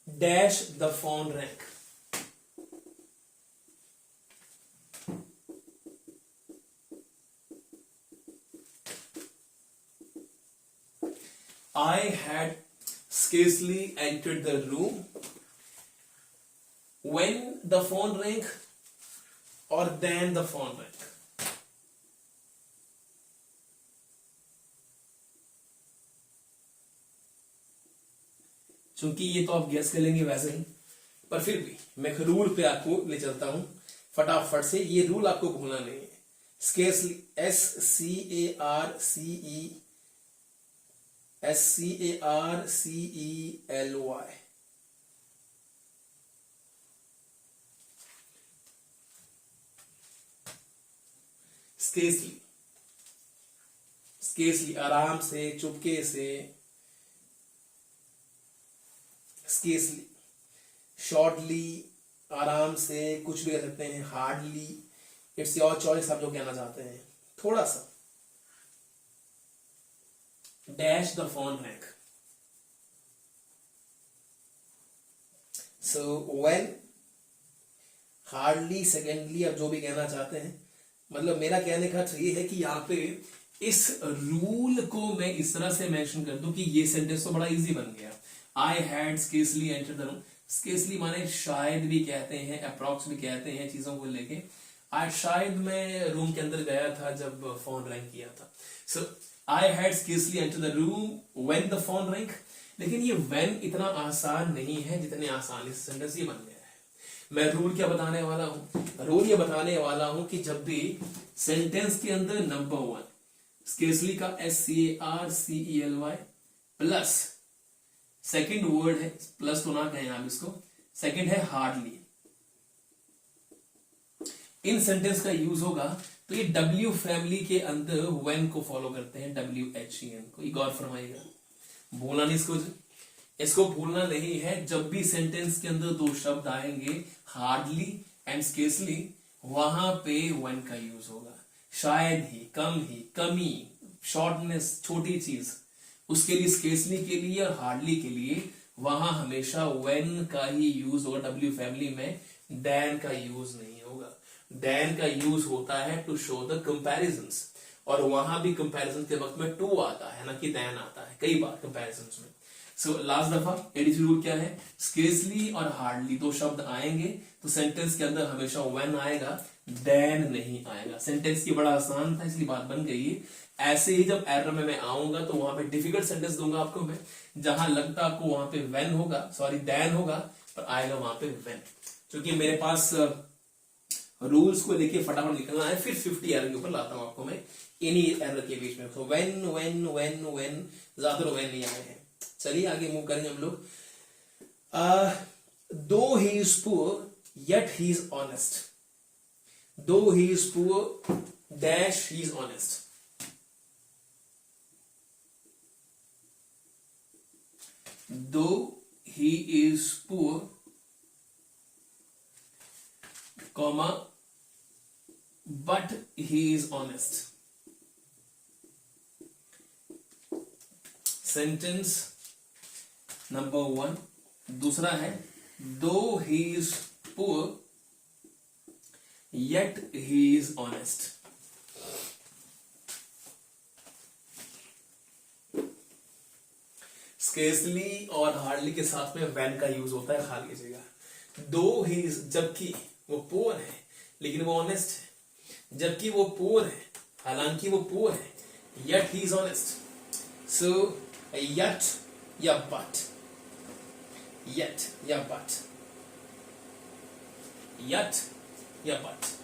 [SPEAKER 1] dash the phone rang. I had scarcely entered the room when the phone rang or then the phone rang. चूंकि ये तो आप गेस कर लेंगे वैसे ही, पर फिर भी मैं रूल पे आपको ले चलता हूं फटाफट से। ये रूल आपको भूलना नहीं है। स्केर्सली, SCARCELY, स्केर्सली, स्केर्सली आराम से, चुपके से। स्केर्सली, शॉर्टली आराम से, कुछ भी कह सकते हैं। हार्डली, इट्स योर चॉइस, आप जो कहना चाहते हैं। थोड़ा सा dash the phone wrong, so when, hardly, secondly, आप जो भी कहना चाहते हैं। मतलब मेरा कहने का ये है कि यहाँ पे इस रूल को मैं इस तरह से मेंशन कर दूं कि ये सेंटेंस तो बड़ा इजी बन गया। आई had scarcely enter the room, scarcely माने शायद भी कहते हैं, अप्रॉक्स भी कहते हैं चीजों को लेके। आज शायद मैं रूम के अंदर गया था जब फोन रैंग किया था। So I had scarcely enter the room when the phone rang. लेकिन ये व्हेन इतना आसान नहीं है जितने आसानी से सेंटेंस ये बन गया है। मैं रूल क्या बताने वाला हूं? रूल ये बताने वाला हूं कि जब भी सेंटेंस के अंदर नंबर 1 स्केर्सली का SCARCELY प्लस सेकंड वर्ड है, प्लस तो ना कहें आप इसको, सेकंड है हार्डली। इन सेंटेंस का यूज होगा तो ये W फैमिली के अंदर when को फॉलो करते हैं, WHEN को। एक और फरमाइएगा, भूलना नहीं इसको, इसको भूलना नहीं है। जब भी सेंटेंस के अंदर दो शब्द आएंगे हार्डली एंड स्केर्सली, वहां पे when का यूज होगा। शायद ही, कम ही, कमी, शॉर्टनेस, छोटी चीज, उसके लिए स्केर्सली के लिए और हार्डली के लिए वहां हमेशा when का ही यूज होगा। W फैमिली में than का यूज नहीं होगा। than का यूज होता है टू शो द कंपैरिजंस, और वहां भी कंपैरिजन के वक्त में टू आता है ना कि than आता है कई बार कंपैरिजंस में। सो लास्ट दफा एडीसी रूल क्या है, स्केर्सली और हार्डली दो शब्द आएंगे तो सेंटेंस के अंदर हमेशा when आएगा, than नहीं आएगा। सेंटेंस की बड़ा आसान था इसलिए बात बन गई है। ऐसे ही जब एरर में मैं आऊंगा तो वहां पे डिफिकल्ट सेंटेंस दूंगा आपको मैं, जहां लगता आपको वहां पे when होगा, सॉरी than होगा, पर आएगा वहां पे when। क्योंकि मेरे पास रूल्स को लेके फटाफट निकलना है, फिर 50 एरर के ऊपर लाता हूं आपको मैं इन्हीं एरर के बीच में। तो when ज्यादा when नहीं आए हैं। चलिए आगे मूव करेंगे हम लोग। दो he is poor yet he is honest, though he is poor dash he is honest। Though he is poor, comma, but he is honest। Sentence number 1। दूसरा है though he is poor yet he is honest। Scarcely और hardly के साथ में when का use होता है, खा लीजिएगा। दो ही, जबकि वो पुअर है लेकिन वो ऑनेस्ट है, जबकि वो पुअर है हालांकि वो पुअर है, yet he is honest। So yet या but, yet या but, yet या but।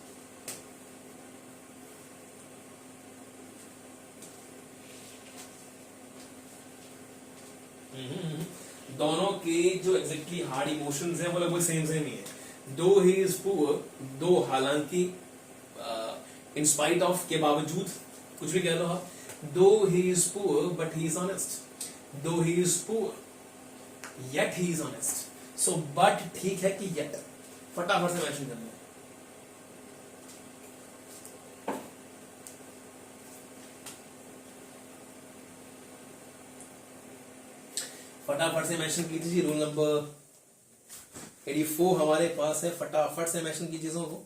[SPEAKER 1] दोनों के जो एग्जैक्टली हार्ड इमोशंस हैं वो लगभग सेम सेम ही है। दो ही इज पुअर, दो हालांकि, इन स्पाइट ऑफ के बावजूद, कुछ भी कह लो आप। Though he is poor but he is honest, though he is poor yet he is honest. So but ठीक है कि येट, फटाफट से मेंशन करना है। फटाफट से मेंशन कीजिए। रूल नंबर 84 हमारे पास है, फटाफट से मेंशन कीजिए चीजों को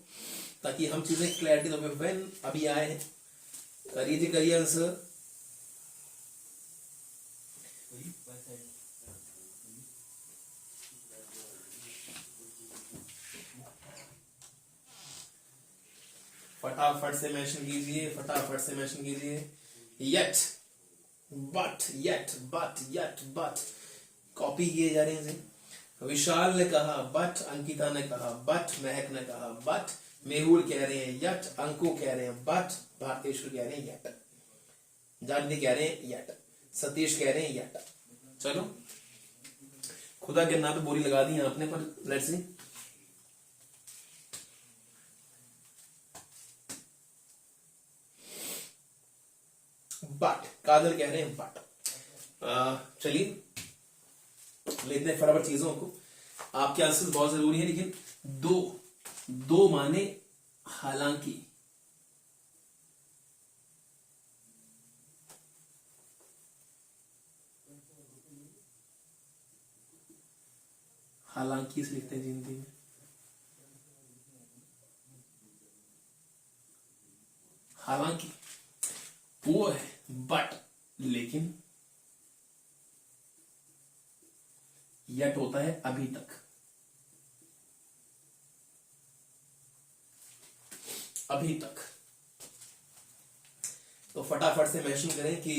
[SPEAKER 1] ताकि हम चीजें क्लैरिटी तो व्हेन अभी आए हैं। करिए जी, करिए आंसर। फटाफट से मेंशन कीजिए, फटाफट से मेंशन कीजिए। Yet, but, yet, but, yet, but copy किए जा रहे हैं। विशाल ने कहा बट, अंकिता ने कहा बट, महक ने कहा बट, मेहुल कह रहे हैं यट, अंकु कह रहे हैं बट, भारतेश्वर कह रहे हैं यट, जानवी कह रहे हैं यट, सतीश कह रहे हैं यट। चलो खुदा के नाम पे बोली लगा दी आपने, पर लेट्स सी। बट, कादर कह रहे हैं बट। चलिए लेते हैं फटाफट चीजों को। आपके आंसर बहुत जरूरी है, लेकिन दो, दो माने हालांकि, हालांकि से लिखते हैं जिंदगी में। हालांकि वो है बट, लेकिन यट होता है अभी तक, अभी तक। तो फटाफट से मेंशन करें कि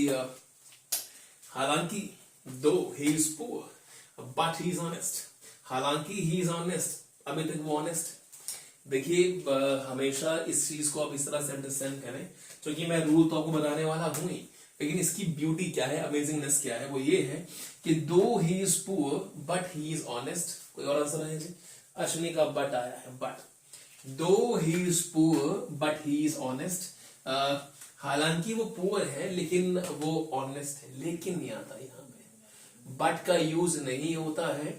[SPEAKER 1] हालांकि दो he is poor but he is honest, हालांकि ही इज ऑनेस्ट अभी तक वो ऑनेस्ट। देखिए हमेशा इस चीज को आप इस तरह से अंडरस्टैंड करें, क्योंकि मैं रूल तो आपको बताने वाला हूं ही, लेकिन इसकी ब्यूटी क्या है, अमेजिंगनेस क्या है, वो ये है कि दो he is poor but he is honest, कोई और आंसर है जी? अश्विनी का बट आया है, बट दो he is poor but he is honest. हालांकि वो पुअर है लेकिन वो ऑनेस्ट है, लेकिन नहीं आता यहाँ पे, बट का यूज नहीं होता है।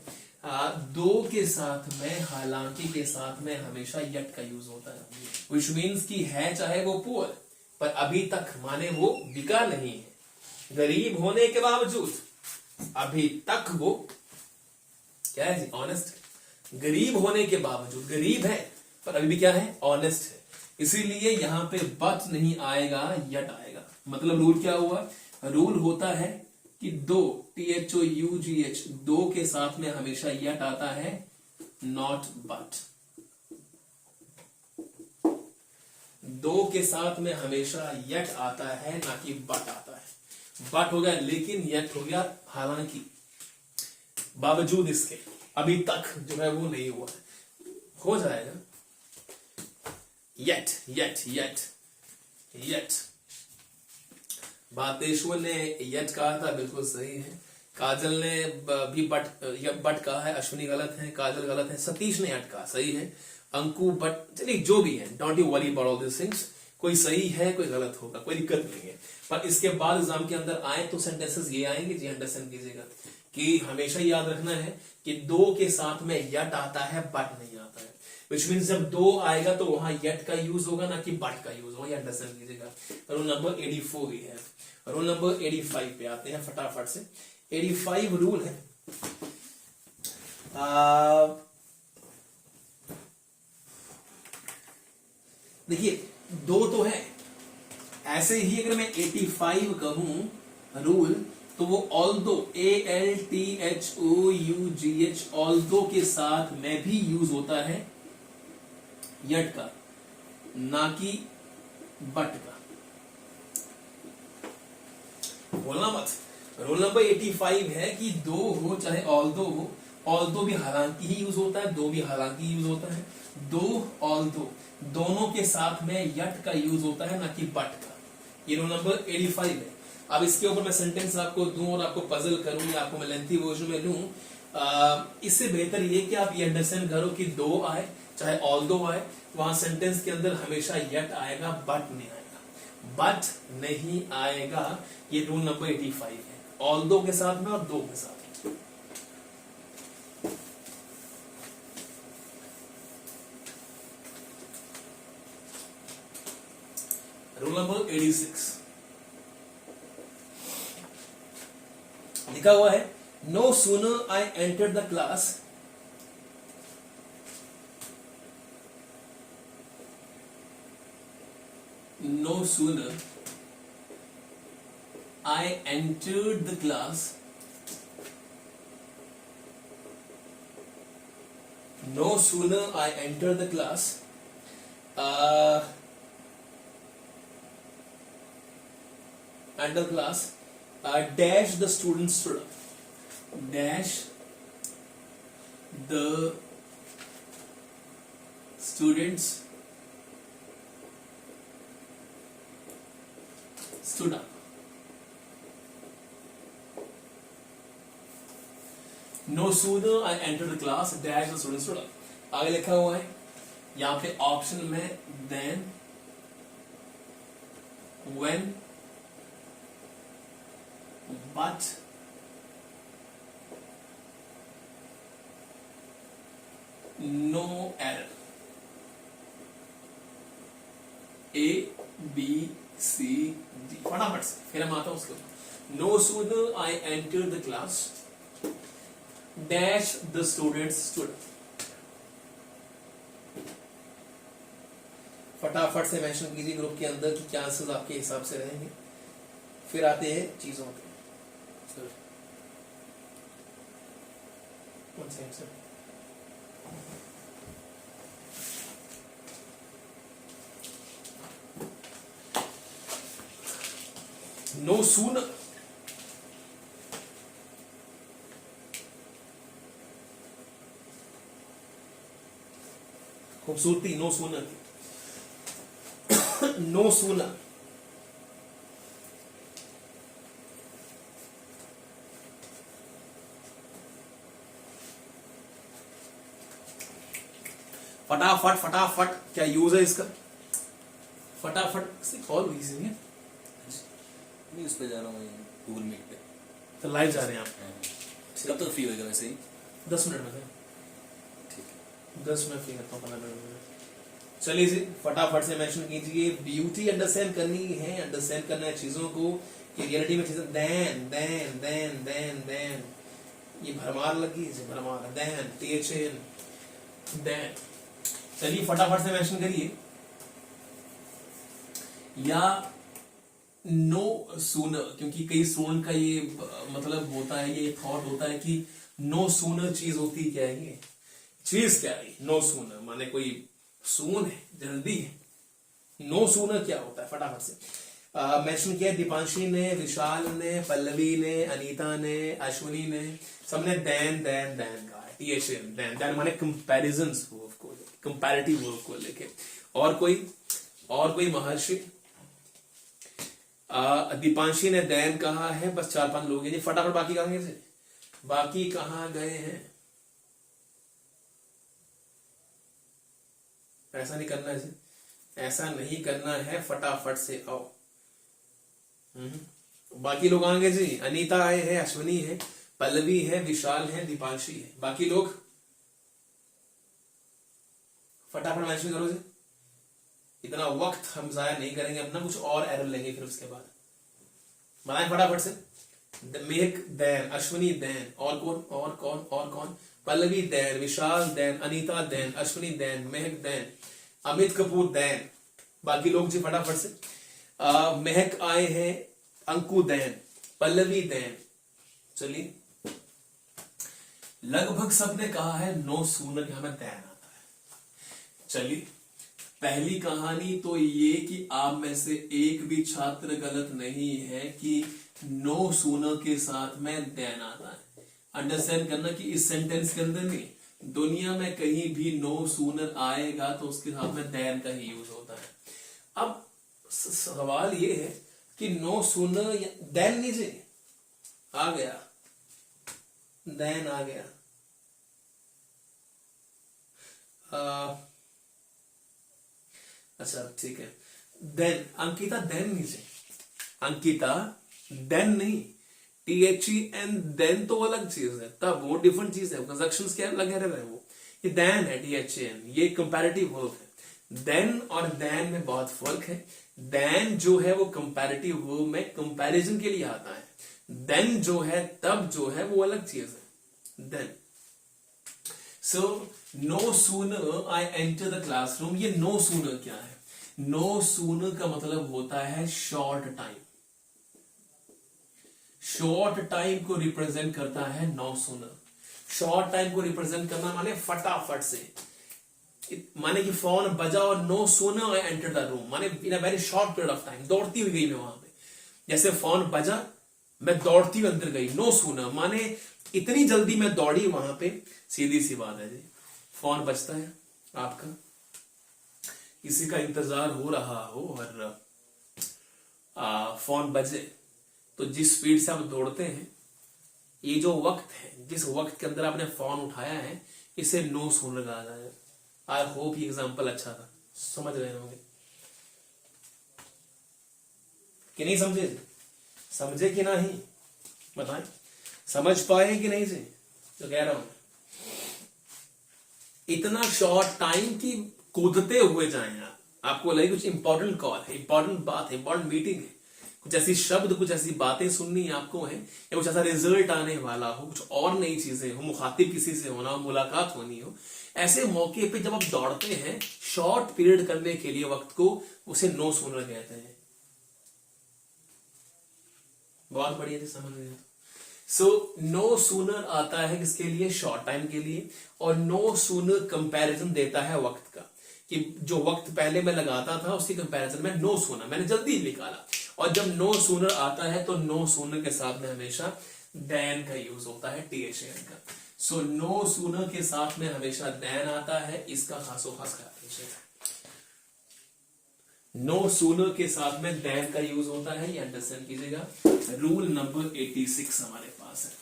[SPEAKER 1] दो के साथ में, हालांकि के साथ में हमेशा यट का यूज होता है, विच मीन्स कि है चाहे वो पुअर पर अभी तक माने वो बिका नहीं है। गरीब होने के बावजूद अभी तक वो क्या है जी? ऑनेस्ट। गरीब होने के बावजूद, गरीब है पर अभी भी क्या है? ऑनेस्ट है। इसीलिए यहां पे बट नहीं आएगा, यट आएगा। मतलब रूल क्या हुआ? रूल होता है कि दो, THOUGH, दो के साथ में हमेशा यट आता है, नॉट बट। दो के साथ में हमेशा यट आता है, ना कि बट आता है। बट हो गया लेकिन, यट हो गया हालांकि, बावजूद इसके, अभी तक जो है वो नहीं हुआ है, हो जाएगा। yet, yet, yet, yet। बातेश्वर ने yet कहा था, बिल्कुल सही है। काजल ने भी बट कहा है, अश्विनी गलत है, काजल गलत है, सतीश ने yet कहा, सही है। अंकु बट, चलिए जो भी है, don't you worry about all this things. कोई सही है कोई गलत होगा, कोई दिक्कत नहीं है। पर इसके बाद एग्जाम के अंदर आए तो सेंटेंसेस ये आएंगे जी, अंडरस्टैंड कीजिएगा कि हमेशा याद रखना है कि दो के साथ में यट आता है, बट नहीं आता है। विच मीन्स जब दो आएगा तो वहां यट का यूज होगा, ना कि बट का यूज होगा, ये अंडरस्टैंड कीजिएगा। रोल नंबर 84 भी है। रोल नंबर 85 पे आते हैं फटाफट से। 85 रूल है, देखिए दो तो है, ऐसे ही अगर मैं 85 कहूं रूल, तो वो ऑल्दो, ALTHOUGH, ऑल्दो के साथ में भी यूज होता है यट का, ना कि बट का। बोलना मत। रोल नंबर 85 है कि दो हो चाहे ऑल्दो हो, ऑल्दो भी हालांकि ही यूज होता है, दो भी हालांकि यूज होता है, दो ऑल्दो दोनों के साथ में यट का यूज होता है, ना कि बट का। ये रोल नंबर 85 है। अब इसके ऊपर मैं सेंटेंस आपको दूं और आपको पजल करूं, या आपको मैं लेंथी वर्जन में लूं, इससे बेहतर ये कि आप ये अंडरस्टैंड करो कि दो आए चाहे ऑल्दो आए, वहां सेंटेंस के अंदर हमेशा यट आएगा, बट नहीं आएगा, बट नहीं आएगा। ये रूल नंबर 85 है, ऑल्दो के साथ में और दो के साथ। रूल नंबर 86 लिखा हुआ है, no sooner I enter the class, no sooner I entered the class, no sooner I entered the class, enter class, dash the students stood up, dash the students stood up. No sooner I entered the class, dash the students stood up. आगे लिखा हुआ है यहाँ पे option में then, when, but, no error, A B C D। फटाफट से फिर हम आता हूं उसके ऊपर। No sooner I enter the class, dash the students stood. फटाफट से मेंशन कीजिए ग्रुप के अंदर कि क्या आंसर्स आपके हिसाब से रहेंगे। फिर आते हैं चीजों पे। सर नो सूनर, खूबसूरती नो सूनर की, नो सूनर फटाफट फटाफट क्या यूज है इसका? फटाफट से कॉल हुई सी है।
[SPEAKER 3] नहीं उस पे जा रहा हूँ गूगल मीट पे।
[SPEAKER 1] तो लाइव जा रहे हैं आप?
[SPEAKER 3] कब तक फ्री होएगा वैसे ही?
[SPEAKER 1] 10 मिनट में।
[SPEAKER 3] ठीक है
[SPEAKER 1] 10 मिनट फ्री करता हूँ, 15 मिनट में। चलिए जी फटाफट से मेंशन कीजिए। ब्यूटी अंडरस्टैंड करनी है, अंडरस्टैंड करना है चीजों को कि रियलिटी में चीजें then then then then then ये भरमार लगी इसे भरमार देन THAN देन। चलिए फटाफट से मेंशन करिए। या नो सूनर, क्योंकि कई स्टूडेंट का ये मतलब होता है, ये थॉट होता है कि नो सूनर चीज होती क्या है? ये चीज क्या है? नो सूनर माने कोई सून है, जल्दी है। नो सूनर क्या होता है? फटाफट से मेंशन किया। दीपांशी ने, विशाल ने, पल्लवी ने, अनीता ने, अश्विनी ने, सबने देन देन देन कहा है। THAN देन देन माने कंपैरिजंस वर्ब को, कंपैरेटिव वर्ब को लेके। और कोई महर्षि? दीपांशी ने देन कहा है। बस 4-5 लोग हैं जी। फटाफट बाकी कहां गए? बाकी कहां गए हैं? ऐसा नहीं करना है, ऐसा नहीं करना है, फटाफट से आओ। बाकी लोग आएंगे जी। अनीता आए हैं, अश्विनी है, पल्लवी है, विशाल है, दीपांशी है। बाकी लोग फटाफट मेंशन करो जी। इतना वक्त हम जाया नहीं करेंगे अपना, कुछ और एरर लेंगे फिर उसके बाद। बनाए फटाफट से। मेघ देन, अश्विनी देन, और कौन? Pallavi then, Vishal then, Anita then, Ashwini then, Mahak then, Amit Kapoor then. बाकी लोग जी फटाफट से। महक आए हैं, अंकु देन, पल्लवी देन। चलिए लगभग सबने कहा है नो सूनर हमें देन आता है। चलिए पहली कहानी तो ये कि आप में से एक भी छात्र गलत नहीं है कि नो सूनर के साथ में देन आता है। अंडरस्टैंड करना कि इस सेंटेंस के अंदर नहीं, दुनिया में कहीं भी नो सूनर आएगा तो उसके साथ में देन का ही यूज होता है। अब सवाल ये है कि नो सूनर देन नीचे आ गया, देन आ गया। अच्छा ठीक है। देन अंकिता देन नीचे, अंकिता देन नहीं, THEN देन तो अलग चीज है, तब वो डिफरेंट चीज है। कंजक्शंस क्या लगे रहे हैं वो, ये देन है THAN, ये कंपैरेटिव वर्ब है। देन और देन में बहुत फर्क है। देन जो है वो कंपैरेटिव वर्ब में कंपैरिजन के लिए आता है। देन जो है तब जो है वो अलग चीज है। Then so no sooner I enter the classroom. ये नो सूनर क्या है? नो सूनर का मतलब होता है शॉर्ट टाइम। शॉर्ट टाइम को रिप्रेजेंट करता है नो सूनर। शॉर्ट टाइम को रिप्रेजेंट करना माने फटाफट से, माने कि फोन बजा और no sooner I enter the room, माने in a very short period of time, दौड़ती हुई गई मैं वहां पे। जैसे फोन बजा, मैं दौड़ती हुई अंदर गई। नो सूनर माने इतनी जल्दी मैं दौड़ी वहां पे। सीधी सी बात है जी। फोन बजता है आपका, किसी का इंतजार हो रहा हो और फोन बजे तो जिस स्पीड से आप दौड़ते हैं, ये जो वक्त है, जिस वक्त के अंदर आपने फोन उठाया है, इसे नो सूनर कहा जाएगा। आई होप ये एग्जांपल अच्छा था, समझ रहे होंगे कि नहीं? समझे कि नहीं बताएं? समझ पाए कि नहीं जी तो कह रहा हूं। इतना शॉर्ट टाइम की कूदते हुए जाए आपको लगे कुछ इंपॉर्टेंट कॉल है, इंपॉर्टेंट बात है, इंपॉर्टेंट मीटिंग है, कुछ ऐसी शब्द, कुछ ऐसी बातें सुननी आपको है, या कुछ ऐसा रिजल्ट आने वाला हो, कुछ और नई चीजें हो, मुखातिब किसी से होना हो, मुलाकात होनी हो, ऐसे मौके पे जब आप दौड़ते हैं शॉर्ट पीरियड करने के लिए वक्त को, उसे नो सूनर कहते हैं। बहुत बढ़िया जी, समझ रहे हैं? सो नो सूनर आता है किसके लिए? शॉर्ट टाइम के लिए। और नो सूनर कंपैरिजन देता है वक्त का, कि जो वक्त पहले मैं लगाता था उसकी कंपैरिजन में नो सूनर मैंने जल्दी निकाला। और जब नो सूनर आता है तो नो सूनर के साथ में हमेशा देन का यूज होता है, THAN का। सो नो सूनर के साथ में हमेशा देन आता है, इसका खासो खास ख्याल रखिएगा। नो सूनर के साथ में देन का यूज होता है, ये अंडरस्टैंड कीजिएगा। रूल नंबर 86 हमारे पास है।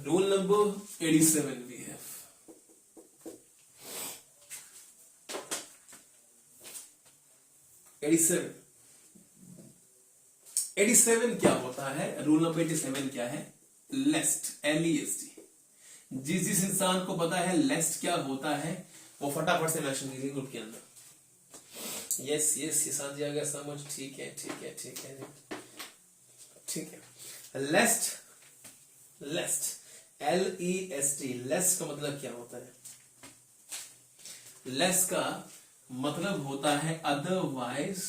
[SPEAKER 1] रूल नंबर 87 भी है। 87 87 क्या होता है? रूल नंबर 87 क्या है? लेस्ट, LEST। जिस इंसान को पता है लेस्ट क्या होता है वो फटाफट से मेंशन कीजिए ग्रुप के अंदर। यस यस किसान जी आ गया समझ। ठीक है ठीक है ठीक है ठीक है। लेस्ट, लेस्ट LEST, लेस्ट का मतलब क्या होता है? लेस का मतलब होता है अदरवाइज,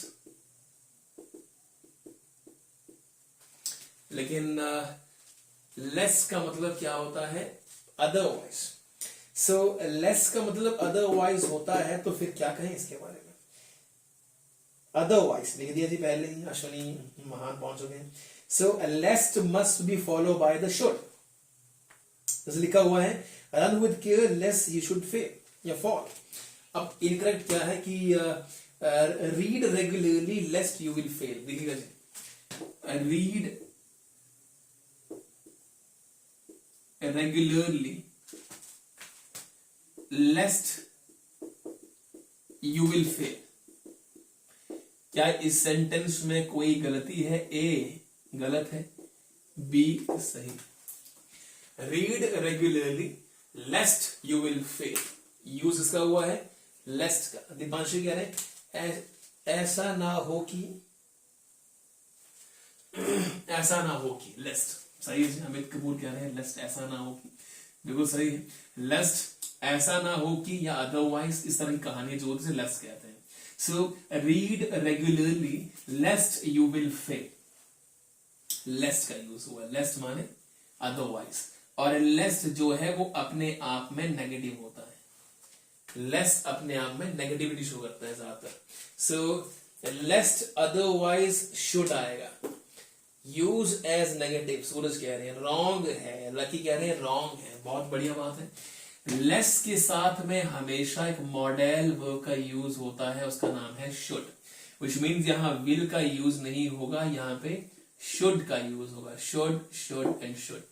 [SPEAKER 1] लेकिन लेस का मतलब क्या होता है? अदरवाइज। सो लेस का मतलब अदरवाइज होता है, तो फिर क्या कहें इसके बारे में? अदरवाइज लिख दिया जी पहले ही, अश्विनी महान पहुंच चुके हैं। So lest must be follow by the should, जैसे लिखा हुआ है run with care lest you should fail या फॉल। अब इनकरेक्ट क्या है कि read regularly lest you will fail. देखिएगा जी, read regularly lest you will fail. क्या इस सेंटेंस में कोई गलती है? ए गलत है, बी सही। Read regularly lest you will fail, use इसका हुआ है लेस्ट का। दीपांशु कह रहे ऐसा ना हो कि, ऐसा ना हो कि, लेस्ट सही है। अमित कपूर कह रहे हैं लेस्ट ऐसा ना हो कि, बिल्कुल सही है। लेस्ट ऐसा ना हो कि या अदरवाइज, इस तरह की कहानी जो होती है लेस्ट कहते हैं। So read regularly lest you will fail, lest का यूज हुआ। लेस्ट माने अदरवाइज, और लेस्ट जो है वो अपने आप में नेगेटिव होता है। लेस्ट अपने आप में नेगेटिविटी शो करता है ज्यादातर। सो लेस्ट अदरवाइज शुड आएगा, यूज एज नेगेटिव। सूरज कह रहे हैं रॉन्ग है, लकी कह रहे हैं रॉन्ग है, बहुत बढ़िया बात है। लेस के साथ में हमेशा एक मॉडल वर्ब का यूज होता है, उसका नाम है शुड, विच मीन्स यहां विल का यूज नहीं होगा, यहाँ पे शुड का यूज होगा। Should, should and should.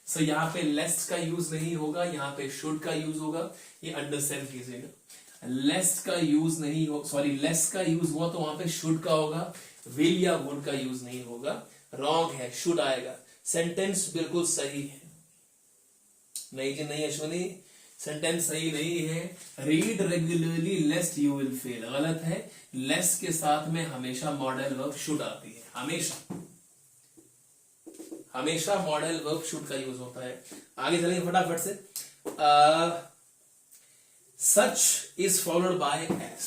[SPEAKER 1] So यहाँ पे लेस्ट का यूज नहीं होगा, यहाँ पे शुड का यूज होगा। ये अंडरस्टैंड कीजिएगा। लेस्ट का यूज नहीं हो, सॉरी लेस का यूज हुआ तो वहां पे शुड का होगा, विल या वुड का यूज नहीं होगा। रॉन्ग है, शुड आएगा। सेंटेंस बिल्कुल सही है। नहीं जी नहीं अश्विनी, सेंटेंस सही नहीं है। Read regularly lest you will fail गलत है। लेस्ट के साथ में हमेशा मॉडल वर्ब शुड आती है, हमेशा हमेशा मॉडल वर्ब शुड का यूज होता है। आगे चलेंगे फटाफट से। Such is followed by as.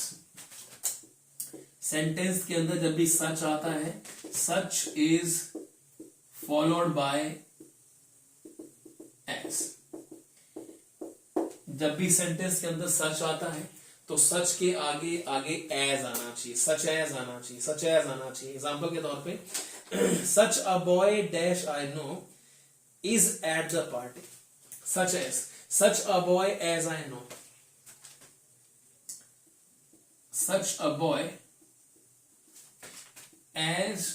[SPEAKER 1] Sentence के अंदर जब भी सच आता है, such is followed by as. जब भी सेंटेंस के अंदर सच आता है तो सच के आगे आगे एज आना चाहिए, सच एज आना चाहिए, सच एज आना चाहिए। एग्जाम्पल के तौर पे such a boy dash I know is at the party, such as, such a boy as I know, such a boy as,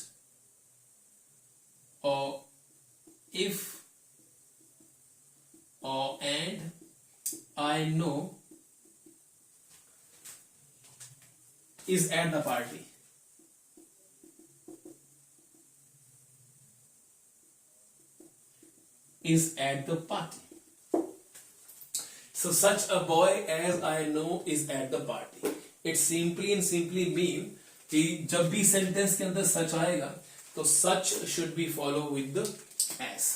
[SPEAKER 1] or if, or and I know is at the party. Is at the party. So such a boy as I know is at the party. It simply and simply mean कि जब भी sentence के अंदर such आएगा तो such should be follow with the as.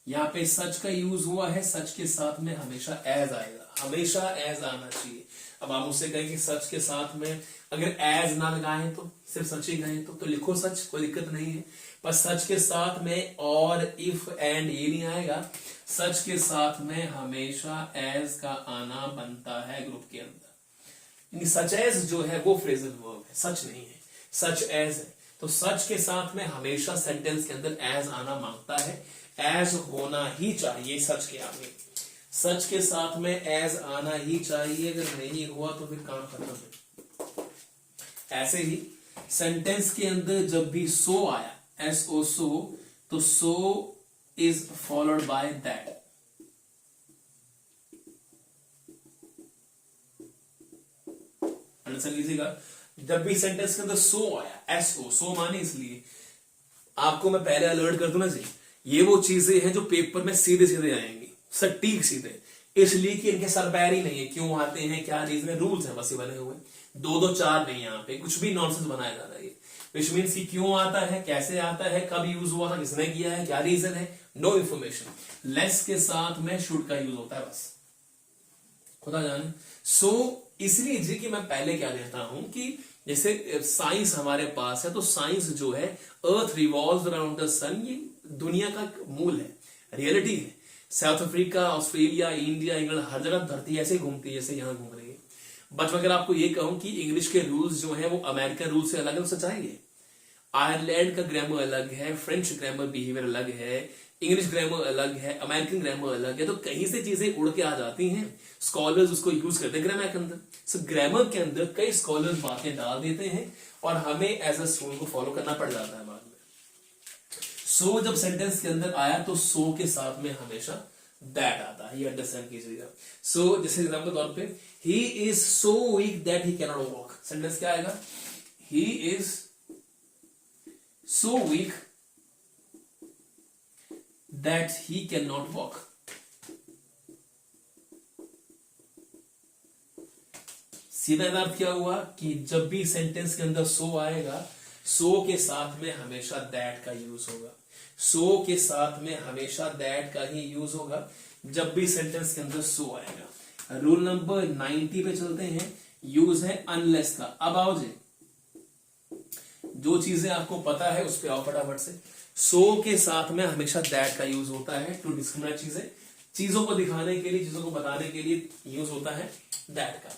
[SPEAKER 1] यहाँ पे सच का यूज हुआ है, सच के साथ में हमेशा एज आएगा, हमेशा एज आना चाहिए। अब आप मुझसे कहें कि सच के साथ में अगर एज ना लगाएं तो सिर्फ सच ही कहें तो लिखो सच, कोई दिक्कत नहीं है। पर सच के साथ में और, इफ, एंड ये नहीं आएगा। सच के साथ में हमेशा एज का आना बनता है ग्रुप के अंदर। सच एज जो है वो फ्रेजल वर्ब है, सच नहीं है, सच एज है। तो सच के साथ में हमेशा सेंटेंस के अंदर एज आना मांगता है, एज होना ही चाहिए सच के आगे। सच के साथ में एज आना ही चाहिए, अगर नहीं हुआ तो फिर काम खत्म है। ऐसे ही सेंटेंस के अंदर जब भी सो आया, SO सो, तो so is followed by that. Understand कीजिएगा। जब भी सेंटेंस के अंदर सो आया, एसओ, सो माने इसलिए आपको मैं पहले अलर्ट कर दूं ना जी, ये वो चीजें हैं जो पेपर में सीधे सीधे आएंगी, सटीक सीधे, इसलिए कि इनके सर पैर ही नहीं है, क्यों आते हैं, क्या रीजन है, रूल्स है बस ये बने हुए, दो दो चार नहीं, यहाँ पे कुछ भी नॉनसेंस बनाया जा रहा है, विच मीन्स कि क्यों आता है, कैसे आता है, कब यूज हुआ था, किसने किया है, क्या रीजन है, नो इंफॉर्मेशन। लेस के साथ में शुड का यूज होता है बस, खुदा जाने। सो इसलिए जी कि मैं पहले क्या कहता हूं कि जैसे साइंस हमारे पास है, तो साइंस जो है earth revolve around the sun, ये दुनिया का मूल है, रियलिटी है। South Africa, Australia, India, England, हर जगह धरती ऐसे घूमती है जैसे यहां घूम रही है। बट अगर आपको ये कहूं कि इंग्लिश के रूल्स जो है वो अमेरिकन रूल से अलग है, तो सच्चाई है। आयरलैंड का ग्रामर अलग है, फ्रेंच ग्रामर बिहेवियर अलग है, इंग्लिश ग्रामर अलग है, अमेरिकन ग्रामर अलग है, तो कहीं से चीजें उड़ के आ जाती हैं, स्कॉलर्स उसको यूज करते हैं ग्रामर के अंदर। सो ग्रामर के अंदर कई स्कॉलर्स बातें डाल देते हैं और हमें एज अ स्टूडेंट को फॉलो करना पड़ जाता है बाद में। सो जब सेंटेंस के अंदर आया तो सो के साथ में हमेशा दैट आता है, ये अंडरस्टैंड कीजिएगा। सो जैसे एग्जाम्पल के तौर पे, he is so weak that he cannot walk, sentence क्या आएगा, he is so weak that he cannot walk। सीधा अर्थ क्या हुआ कि जब भी सेंटेंस के अंदर सो आएगा, सो के साथ में हमेशा दैट का यूज होगा, सो के साथ में हमेशा दैट का ही यूज होगा जब भी सेंटेंस के अंदर सो आएगा। रूल नंबर 90 पे चलते हैं, यूज है अनलेस का। अब आओ जी, जो चीजें आपको पता है उस पर आओ फटाफट से। सो के साथ में हमेशा दैट का यूज होता है टू डिस्क्रिमिनेट चीजें, चीजों को दिखाने के लिए, चीजों को बताने के लिए यूज होता है दैट का।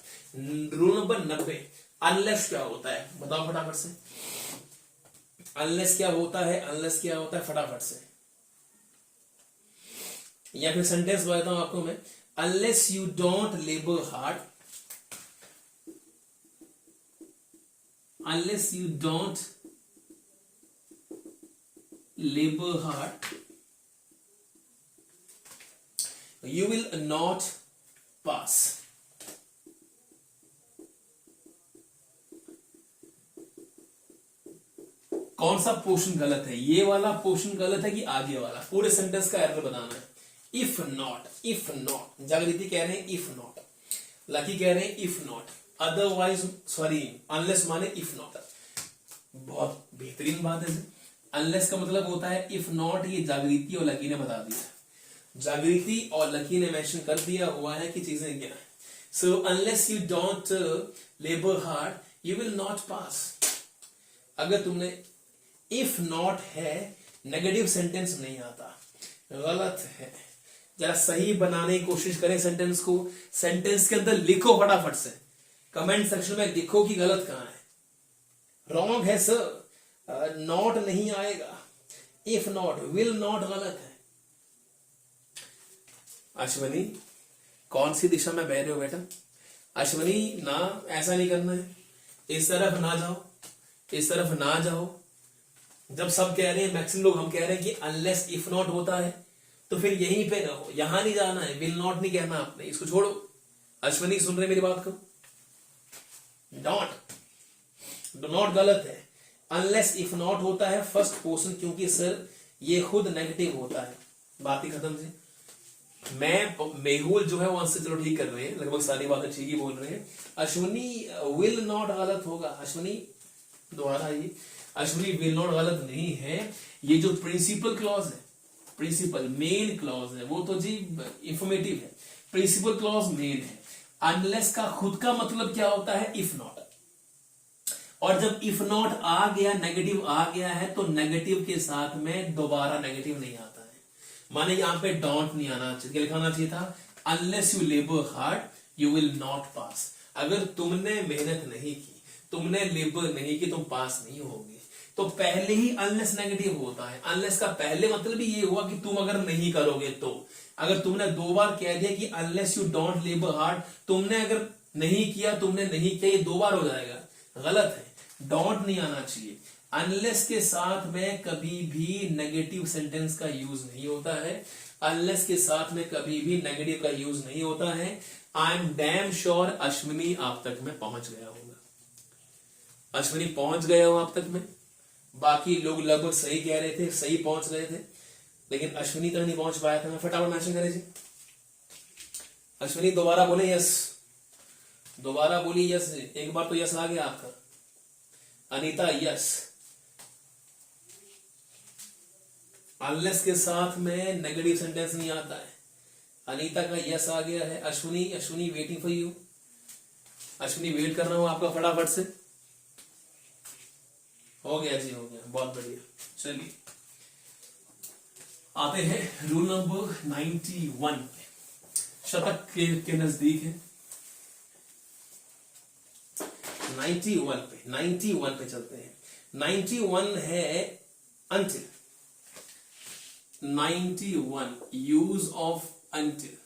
[SPEAKER 1] रूल नंबर 90, अनलेस क्या होता है, बताओ फटाफट से। अनलेस क्या होता है, अनलेस क्या होता है, फटाफट से। या फिर सेंटेंस बताता हूं आपको मैं, unless you don't labour hard, unless you don't labor hard, you will not pass। कौन सा पोर्शन गलत है, ये वाला पोर्शन गलत है कि आगे वाला, पूरे सेंटेंस का एरर बताना है। इफ नॉट, जागृति कह रहे हैं इफ नॉट, लकी कह रहे हैं if not, otherwise, sorry unless माने इफ नॉट। बहुत बेहतरीन बात है। अनलेस का मतलब होता है इफ नॉट, ये जागृति और लकी ने बता दिया, जागृति और लकी ने मेंशन कर दिया हुआ है कि चीजें क्या है। So unless you don't labour hard you will not pass. अगर तुमने इफ नॉट है, नेगेटिव सेंटेंस नहीं आता, गलत है। जरा सही बनाने की कोशिश करें सेंटेंस को, सेंटेंस के अंदर लिखो फटाफट से, कमेंट सेक्शन में लिखो कि गलत कहां है। रॉन्ग है सर, नॉट नहीं आएगा, इफ नॉट, विल नॉट गलत है। अश्वनी कौन सी दिशा में बह रहे हो बेटा, अश्वनी ना ऐसा नहीं करना है, इस तरफ ना जाओ, इस तरफ ना जाओ। जब सब कह रहे हैं, मैक्सिमम लोग हम कह रहे हैं कि अनलेस इफ नॉट होता है तो फिर यहीं पे रहो, यहां नहीं जाना है, विल नॉट नहीं कहना आपने, इसको छोड़ो। अश्वनी सुन रहे मेरी बात को, डो नॉट गलत है, अनलेस इफ नॉट होता है फर्स्ट पोर्शन, क्योंकि सर ये खुद नेगेटिव होता है। बात ही खत्म जी। मेहुल जो है वो आंसर चलो ठीक कर रहे हैं, लगभग सारी बातें ठीक ही बोल रहे हैं। अश्विनी विल नॉट गलत होगा, अश्विनी दोबारा ये, अश्विनी विल नॉट गलत नहीं है। ये जो प्रिंसिपल क्लॉज है, प्रिंसिपल मेन क्लॉज है, वो तो जी इंफॉर्मेटिव है, प्रिंसिपल क्लॉज मेन है। अनलेस का खुद का मतलब क्या होता है, इफ नॉट, और जब इफ नॉट आ गया, नेगेटिव आ गया है, तो नेगेटिव के साथ में दोबारा नेगेटिव नहीं आता है। माने यहां पे डोंट नहीं आना चाहिए, लिखाना चाहिए था unless you labour hard you will not pass. अगर तुमने मेहनत नहीं की, तुमने लेबर नहीं की, तुम पास नहीं होगे। तो पहले ही अनलेस नेगेटिव होता है। अनलेस का पहले मतलब ही ये हुआ कि तुम अगर नहीं करोगे तो। अगर तुमने 2 बार कह दिया कि unless you don't labour hard, तुमने अगर नहीं किया, तुमने नहीं किया, ये 2 बार हो जाएगा, गलत है। डोंट नहीं आना चाहिए। अनलेस के साथ में कभी भी नेगेटिव सेंटेंस का यूज नहीं होता है। अनलेस के साथ में कभी भी नेगेटिव का यूज नहीं होता है। I am damn sure Ashwini आप तक में पहुंच गया होगा। अश्विनी पहुंच गया हूं आप तक में, बाकी लोग लगभग सही कह रहे थे, सही पहुंच रहे थे, लेकिन अश्विनी तक नहीं पहुंच पाया था। मैं फटाफट मैंशन करें जी। अश्विनी दोबारा बोले यस, दोबारा बोली यस। एक बार तो यस आ गया आपका। अनीता यस। अनलेस के साथ में नेगेटिव सेंटेंस नहीं आता है। अनीता का यस आ गया है। Ashwini, Ashwini waiting for you. Ashwini wait कर रहा हूं आपका फटाफट से। हो गया जी, हो गया, बहुत बढ़िया। चलिए आते हैं रूल नंबर 91 पे, शतक के नजदीक है। 91 पे चलते हैं। 91 है until। 91 use of until।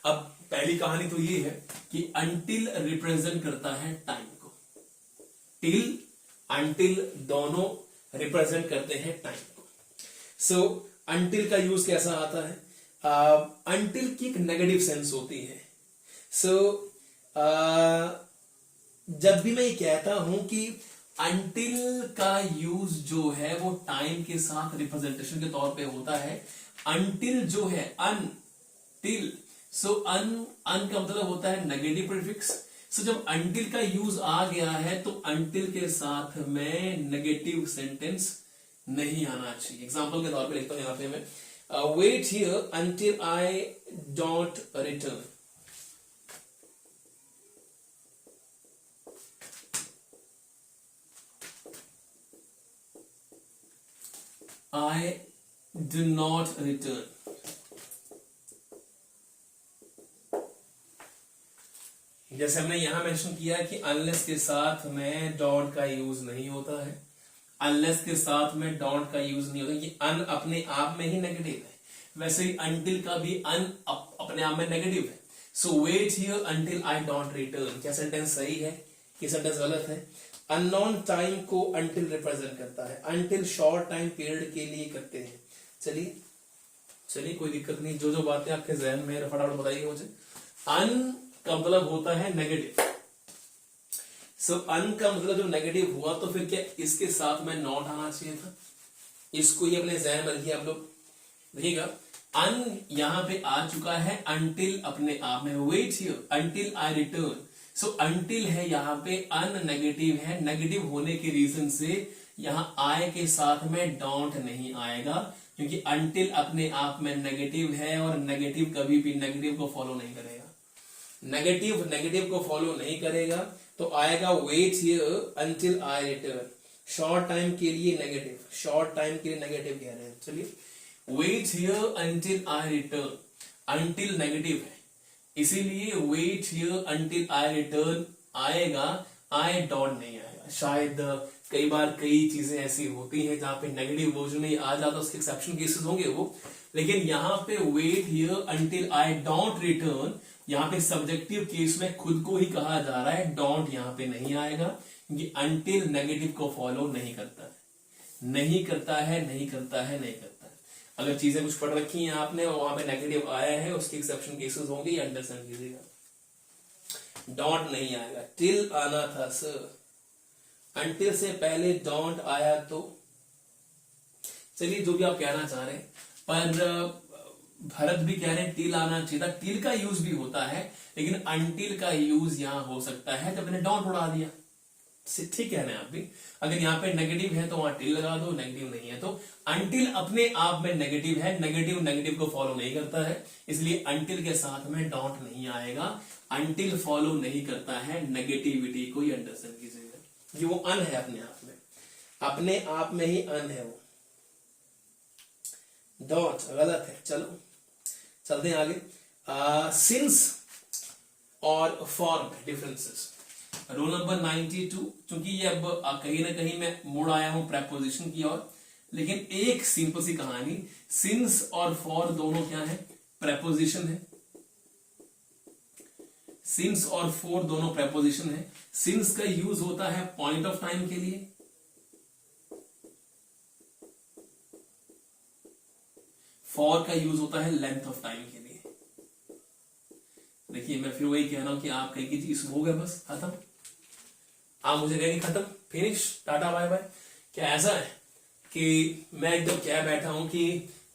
[SPEAKER 1] अब पहली कहानी तो ये है कि until रिप्रेजेंट करता है टाइम को, टिल until दोनों रिप्रेजेंट करते हैं टाइम को। सो until का यूज कैसा आता है? until की एक नेगेटिव सेंस होती है। सो जब भी मैं ये कहता हूं कि until का यूज जो है वो टाइम के साथ रिप्रेजेंटेशन के तौर पे होता है। until जो है until, सो अन का मतलब होता है नेगेटिव प्रीफिक्स। सो जब until का यूज आ गया है तो until के साथ में नेगेटिव सेंटेंस नहीं आना चाहिए। एग्जांपल के तौर पे लिखता हूं यहां पे मैं, wait here until I don't return। I do not return। जैसे हमने यहां मेंशन किया कि अनलेस के साथ में डॉट का यूज नहीं होता है। अनलेस के साथ में डॉट का यूज नहीं होता, कि अन अपने आप में ही नेगेटिव है, वैसे ही अनटिल का भी अन अपने आप में नेगेटिव है। So wait here until I don't return. क्या सेंटेंस सही है कि सेंटेंस गलत है? अननोन टाइम को अंटिल रिप्रेजेंट करता है। अंटिल शॉर्ट टाइम पीरियड के लिए करते हैं। चलिए चलिए, कोई दिक्कत नहीं। जो जो बातें आपके जहन में फटाफट बताइए मुझे। अन का मतलब होता है नेगेटिव। सो अन का मतलब जब नेगेटिव हुआ तो फिर क्या इसके साथ में नॉट आना चाहिए था? इसको ही अपने जहन में रखिए आप लोग। देखिएगा, अन यहां पे आ चुका है, अंटिल अपने आप में। Wait here until I return. So until है यहां पे, अन नेगेटिव है। नेगेटिव होने के रीजन से यहां आय के साथ में डोंट नहीं आएगा, क्योंकि अंटिल अपने आप में नेगेटिव है और नेगेटिव कभी भी नेगेटिव को फॉलो नहीं करेगा। नेगेटिव नेगेटिव को फॉलो नहीं करेगा तो आएगा wait here until I return. Short time के लिए नेगेटिव, शॉर्ट टाइम के लिए नेगेटिव कह रहे हैं। चलिए, wait here until I return. Until negative है, इसीलिए wait here until I return आएगा, आई डॉट नहीं आएगा। शायद कई बार कई चीजें ऐसी होती हैं जहां पे नेगेटिव वर्जन में आ जाता है, उसके एक्सेप्शन केसेस होंगे वो, लेकिन यहां पे wait here until I don't return, यहां पे सब्जेक्टिव केस में खुद को ही कहा जा रहा है, डोंट यहां पे नहीं आएगा, क्योंकि अंटिल नेगेटिव को फॉलो नहीं करता है, नहीं करता है, नहीं करता है, नहीं करता है। अगर चीजें कुछ पढ़ रखी हैं आपने और वहां पे नेगेटिव आया है, उसके एक्सेप्शन केसेस होंगे, ये अंडरस्टैंड कीजिएगा। डोंट नहीं आएगा, टिल आना था सर। अंटिल से पहले डोंट आया तो चलिए जो भी आप कहना चाह रहे हैं, पर भरत भी कह रहे हैं टिल आना चाहिए था। टिल का यूज भी होता है, लेकिन अंटिल का यूज यहां हो सकता है जब मैंने डोंट उड़ा दिया। ठीक कह रहे हैं आप भी। अगर यहाँ पे नेगेटिव है तो वहां टिल लगा दो, नेगेटिव नहीं है तो अंटिल अपने आप में नेगेटिव है, नेगेटिव नेगेटिव को फॉलो नहीं करता है, इसलिए अंटिल के साथ में डोंट नहीं आएगा। अंटिल फॉलो नहीं करता है नेगेटिविटी को, ही अंडरस्टैंड कीजिएगा। ये वो अन है अपने आप में, अपने आप में ही अन है वो। डॉट गलत है। चलो चलते हैं आगे। सिंस और फॉर में डिफरेंसेस। रूल नंबर 92, क्योंकि ये अब कहीं ना कहीं मैं मुड़ आया हूं प्रेपोजिशन की ओर, लेकिन एक सिंपल सी कहानी, सिंस और फॉर दोनों क्या है? प्रेपोजिशन है। सिंस और फॉर दोनों प्रेपोजिशन है। सिंस का यूज होता है पॉइंट ऑफ टाइम के लिए, फॉर का यूज होता है लेंथ ऑफ टाइम के लिए। देखिए मैं फिर वही कह रहा हूं कि आप कहेंगे जी इसमें हो गया बस खत्म, आप मुझे कहेंगे खत्म, फिनिश, टाटा बाय बाय। क्या ऐसा है कि मैं एकदम कह बैठा हूं कि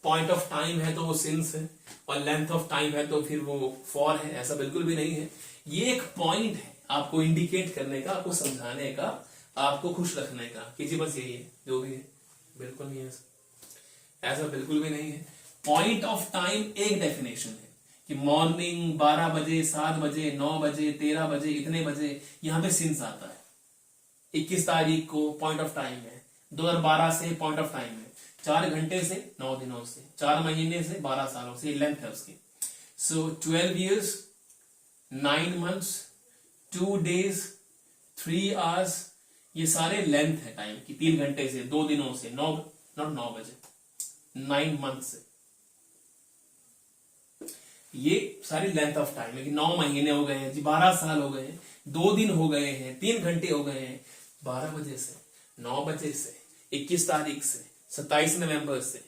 [SPEAKER 1] पॉइंट ऑफ टाइम है तो वो सिंस है और लेंथ ऑफ टाइम है तो फिर वो फॉर है? ऐसा बिल्कुल भी नहीं है। ये एक पॉइंट है आपको इंडिकेट करने का, आपको समझाने का, आपको खुश रखने का कि जी बस यही है जो भी है। बिल्कुल नहीं है ऐसा बिल्कुल भी नहीं है। पॉइंट ऑफ टाइम एक डेफिनेशन है कि मॉर्निंग 12 बजे, 7 बजे, 9 बजे, 13 बजे, इतने बजे, यहां पे सिंस आता है। 21 तारीख को पॉइंट ऑफ टाइम है, 2012 से पॉइंट ऑफ टाइम है, 4 घंटे से 9 दिनों से, 4 महीने से 12 सालों से, लेंथ है उसकी। सो 12 years, 9 months, 2 days, 3 hours, ये सारे लेंथ है टाइम की। 3 घंटे से, 2 दिनों से, 9 बजे, 9 मंथ से, ये सारी लेंथ ऑफ टाइम है कि 9 महीने हो गए हैं जी, 12 साल हो गए हैं, 2 दिन हो गए हैं, 3 घंटे हो गए हैं, 12 बजे से, 9 बजे से, 21 तारीख से, 27 नवंबर से,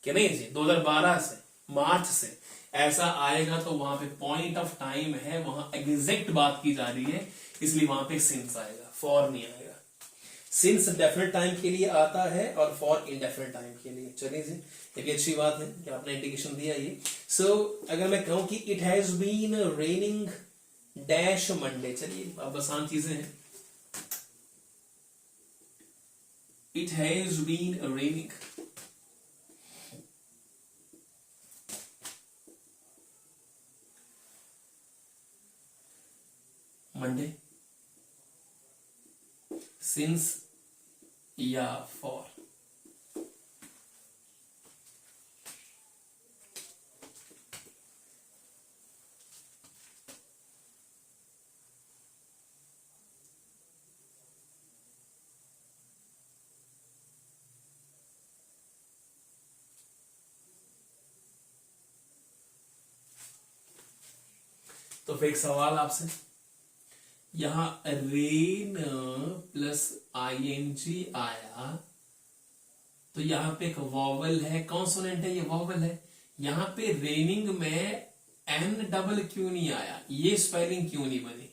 [SPEAKER 1] क्या नहीं जी, 2012 से, मार्च से, ऐसा आएगा तो वहां पे पॉइंट ऑफ टाइम है, वहां एग्जैक्ट बात की जा रही है, इसलिए वहां पे सिंस आएगा, फॉर नहीं आएगा। सिंस डेफिनेट टाइम के लिए आता है और फॉर इनडेफिनेट टाइम के लिए। चलिए जी, एक अच्छी बात है कि आपने इंडिकेशन दिया ये। सो अगर मैं कहूं कि it has been raining dash Monday, चलिए अब आसान चीजें हैं। It has been raining Monday, since या फॉर। तो फिर एक सवाल आपसे, यहां रेन प्लस आईएनजी आया तो यहां पे एक वॉवल है, कॉन्सोनेंट है, ये वॉवल है। यहां पे रेनिंग में एन डबल क्यों नहीं आया, ये स्पेलिंग क्यों नहीं बनी?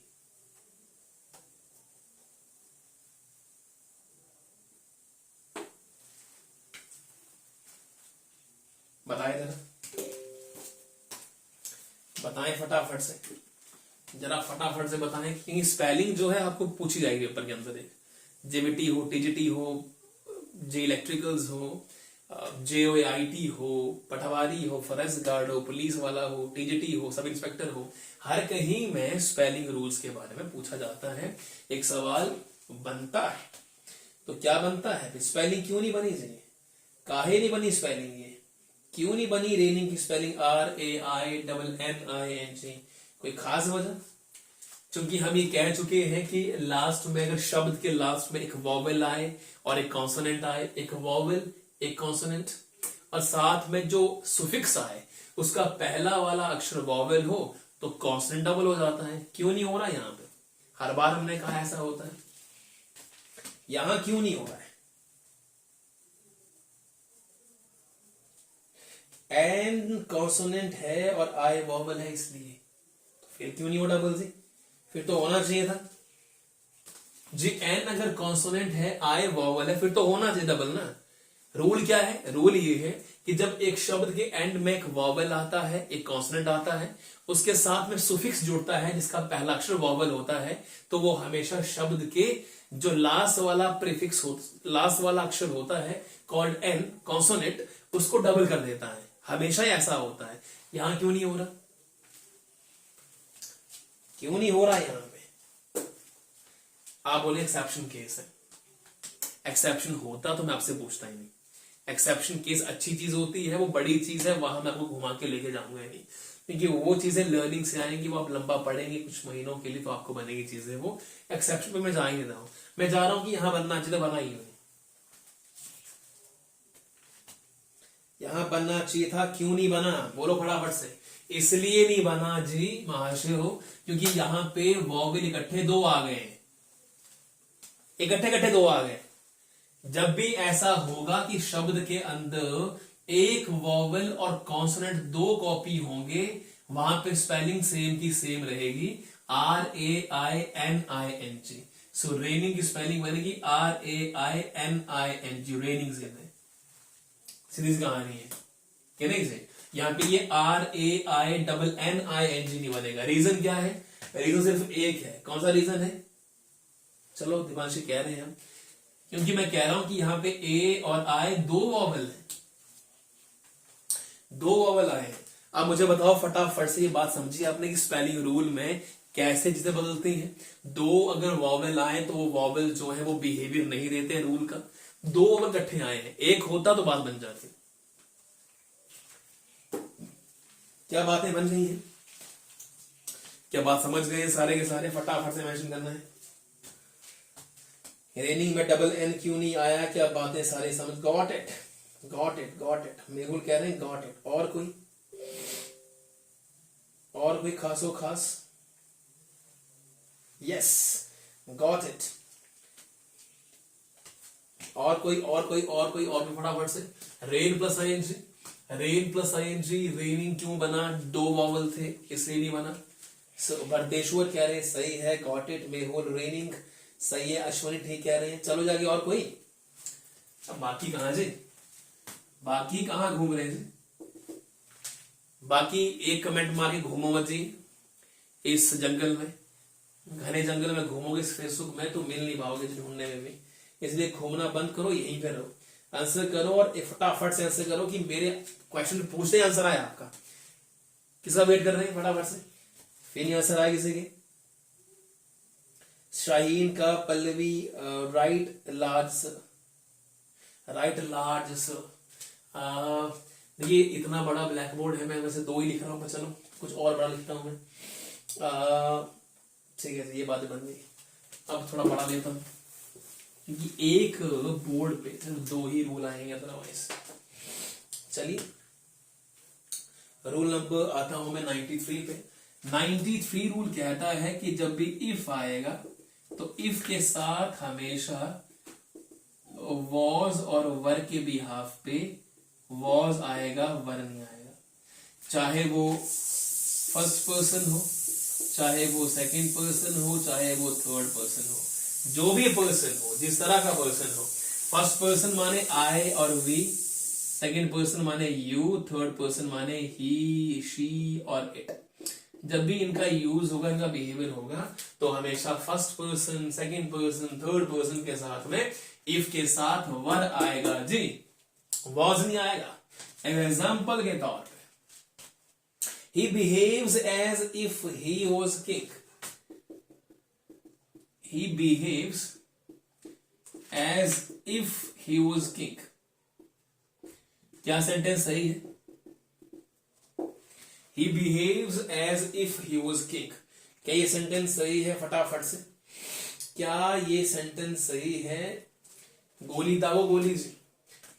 [SPEAKER 1] बताए जरा, बताएं फटाफट से, जरा फटाफट से बताएं, क्योंकि स्पेलिंग जो है आपको पूछी जाएगी पेपर के अंदर। एक जेबीटी हो, टीजीटी हो, जे इलेक्ट्रिकल्स हो, JOIT हो, पटवारी हो, फॉरेस्ट गार्ड हो, पुलिस वाला हो, टीजीटी हो, सब इंस्पेक्टर हो, हर कहीं में स्पेलिंग रूल्स के बारे में पूछा जाता है, एक सवाल बनता है। तो क्या बनता है, स्पेलिंग क्यों नहीं बनी जी, काहे नहीं बनी स्पेलिंग, ये क्यों नहीं बनी रेनिंग की स्पेलिंग RAINNING? कोई खास वजह? क्योंकि हम ये कह चुके हैं कि लास्ट में अगर शब्द के लास्ट में एक वॉवेल आए और एक कॉन्सोनेंट आए, एक वॉवेल एक कॉन्सोनेंट, और साथ में जो सुफिक्स आए उसका पहला वाला अक्षर वॉवेल हो तो कॉन्सोनेंट डबल हो जाता है। क्यों नहीं हो रहा यहां पे? हर बार हमने कहा ऐसा होता है, यहां क्यों नहीं हो रहा है? एन कॉन्सोनेंट है और आई वॉवल है, इसलिए तो फिर क्यों नहीं हो डबल जी? फिर तो होना चाहिए था जी, एन अगर कॉन्सोनेंट है, आई वॉवल है, फिर तो होना चाहिए डबल ना। रूल क्या है? रूल ये है कि जब एक शब्द के एंड में एक वॉवल आता है, एक कॉन्सोनेंट आता है, उसके साथ में सुफिक्स जुड़ता है जिसका पहला अक्षर वॉवल होता है, तो वो हमेशा शब्द के जो लास्ट वाला प्रीफिक्स हो, लास्ट वाला अक्षर होता है कॉल्ड एन कॉन्सोनेंट, उसको डबल कर देता है। हमेशा ऐसा होता है। यहां क्यों नहीं हो रहा? क्यों नहीं हो रहा यहां पे? आप बोले एक्सेप्शन केस है। एक्सेप्शन होता तो मैं आपसे पूछता ही नहीं। एक्सेप्शन केस अच्छी चीज होती है, वो बड़ी चीज है, वहां मैं आपको घुमा के लेके जाऊंगा नहीं, क्योंकि वो चीजें लर्निंग से आएंगी, वो आप लंबा पढ़ेंगे कुछ महीनों के लिए तो आपको बनेगी चीजें। वो एक्सेप्शन पे मैं जा ही नहीं रहा हूं, मैं जा रहा हूं कि यहां बनना चाहिए, बना ही नहीं। यहां बनना चाहिए था, क्यों नहीं बना? बोलो फटाफट से। इसलिए नहीं बना जी महाशय हो, क्योंकि यहां पे वॉवेल इकट्ठे 2 आ गए, इकट्ठे 2 आ गए। जब भी ऐसा होगा कि शब्द के अंदर एक वॉवेल और कॉन्सोनेंट 2 कॉपी होंगे, वहां पे स्पेलिंग सेम की सेम रहेगी, RAINING। सो रेनिंग की स्पेलिंग बनेगी RAINING, रेनिंग से सीधी सी कहानी है क्या नहीं से। यहाँ पे ये RAINNING नहीं बनेगा। रीजन क्या है? रीजन सिर्फ एक है। कौन सा रीजन है? चलो दिपांशी कह रहे हैं हम, क्योंकि मैं कह रहा हूं कि यहाँ पे ए और आई दो वॉवल है, दो वॉवल आए हैं। अब मुझे बताओ फटाफट से ये बात समझिए आपने कि स्पेलिंग रूल में कैसे चीजें बदलती हैं। दो अगर वॉवल आए तो वो वॉवल जो है वो बिहेवियर नहीं देते हैं रूल का। दो वॉवल इकट्ठे आए हैं, एक होता तो बात बन जाती। क्या बातें बन गई हैं? क्या बात समझ गए सारे के सारे? फटाफट से मेंशन करना है। रेनिंग में डबल एन क्यों नहीं आया? क्या बातें सारे समझ? Got it, got it, got it. Mehul कह रहे हैं गॉट इट। और कोई खासो खास? Yes, got it. और कोई भी फटाफट से। Rain plus ING, rain plus ING, raining क्यों बना? दो वॉवल थे इसलिए नहीं बना। भरतेश्वर कह रहे हैं सही है, गॉट इट। मेहुल रेनिंग सही है, अश्वनी ठीक कह रहे हैं। चलो जाके और कोई। अब बाकी कहां जी? बाकी कहां घूम रहे हैं? बाकी एक कमेंट मार के घूमो मत जी। इस जंगल में, घने जंगल में घूमोगे इस फेसबुक में तो मिल नहीं पाओगे ढूंढने में भी। इसलिए घूमना बंद करो, यहीं पे रहो, आंसर करो और फटाफट से आंसर करो कि मेरे क्वेश्चन पूछते आंसर आया आपका। किसका वेट कर रहे हैं? फटाफट से। फिर नहीं आंसर आया किसी के। शाहीन का Pallavi right large, right large. देखिए इतना बड़ा ब्लैक बोर्ड है, मैं वैसे दो ही लिख रहा हूं, पर चलो कुछ और बड़ा लिखता हूं मैं। ठीक है, ये बातें बन गई। अब थोड़ा बड़ा लेता हूं, क्योंकि एक बोर्ड पे सिर्फ दो ही रूल आएंगे अदरवाइज। चलिए रूल नंबर आता हूं मैं 93 पे। 93 रूल कहता है कि जब भी इफ आएगा तो इफ के साथ हमेशा वॉज और वर के बिहाफ पे वॉज आएगा, वर नहीं आएगा। चाहे वो फर्स्ट पर्सन हो, चाहे वो सेकंड पर्सन हो, चाहे वो थर्ड पर्सन हो, जो भी पर्सन हो, जिस तरह का पर्सन हो। फर्स्ट पर्सन माने आई और वी, सेकंड पर्सन माने यू, थर्ड पर्सन माने ही, शी और इट। जब भी इनका यूज होगा, इनका बिहेवियर होगा, तो हमेशा first person, second person, third person के साथ में इफ के साथ वर आएगा जी, वॉज नहीं आएगा। एग्जाम्पल के तौर पे, he behaves as if he was king, he behaves as if he was king। क्या सेंटेंस सही है? He behaves as if he was king। क्या ये सेंटेंस सही है? फटाफट से, क्या ये सेंटेंस सही है? गोली दागो गोली जी।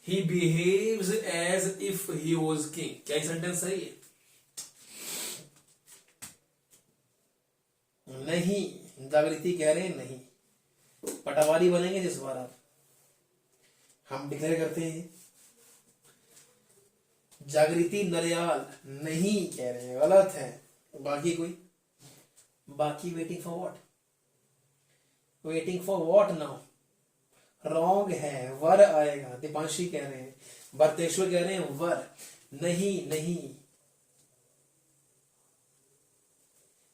[SPEAKER 1] He behaves as if he was king। क्या ये सेंटेंस सही है? नहीं, जागृति कह रहे हैं नहीं। पटावारी बनेंगे जिस बार आप, हम डिक्लेयर करते हैं। जागृति नरियाल नहीं कह रहे हैं, गलत है। बाकी कोई? बाकी waiting for what? Waiting for what now? Wrong है, वर आएगा। दीपांशी कह रहे हैं, भरतेश्वर कह रहे हैं वर। नहीं नहीं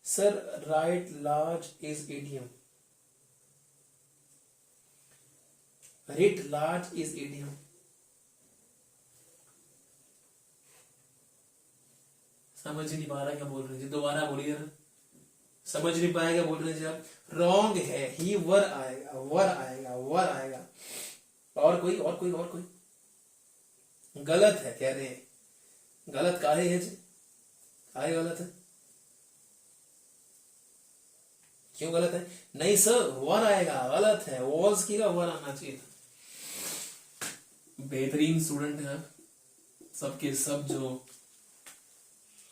[SPEAKER 1] sir, right large is idiom. Writ large is idiom. समझ नहीं पा रहा क्या बोल रहे जी, दोबारा बोलिए। समझ नहीं पाया क्या बोल रहे जी आप? रॉन्ग है, ही वर आएगा, वर आएगा, वर आएगा। और कोई? गलत है कह रहे हैं। गलत काहे है जी? काहे गलत है? क्यों गलत है? नहीं सर, वर आएगा। गलत है, वॉज की का वर आना चाहिए था। बेहतरीन स्टूडेंट हैं सबके सब जो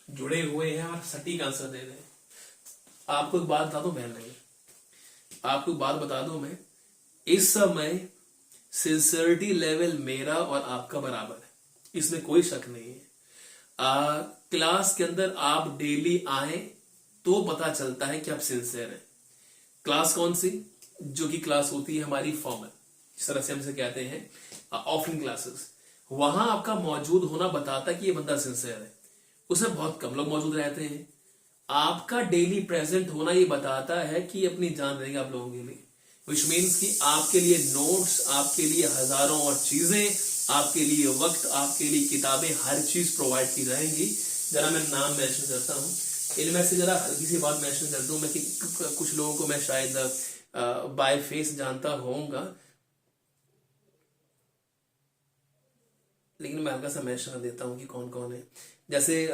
[SPEAKER 1] जुड़े हुए हैं और सटीक आंसर दे रहे हैं। आपको एक बात बता दो बहन लगे, आपको एक बात बता दो मैं, इस समय सिंसियरिटी लेवल मेरा और आपका बराबर है, इसमें कोई शक नहीं है। क्लास के अंदर आप डेली आए तो पता चलता है कि आप सिंसियर हैं। क्लास कौन सी? जो कि क्लास होती है हमारी फॉर्मल, जिस तरह से हम इसे कहते हैं ऑफलाइन क्लासेस, वहां आपका मौजूद होना बताता है कि ये बंदा सिंसियर है। उसमें बहुत कम लोग मौजूद रहते हैं। आपका डेली प्रेजेंट होना ये बताता है कि अपनी जान देंगे आप लोगों के लिए, विच मीन्स कि आपके लिए नोट्स, आपके लिए हजारों और चीजें, आपके लिए वक्त, आपके लिए किताबें, हर चीज प्रोवाइड की जाएंगी। जरा मैं नाम मेंशन करता हूँ इनमें से, जरा हल्की सी बात मेंशन कर दूं मैं कि कुछ लोगों को मैं शायद बाय फेस जानता होऊंगा, लेकिन मैं हल्का सा मेंशन कर देता हूं कि कौन कौन है। जैसे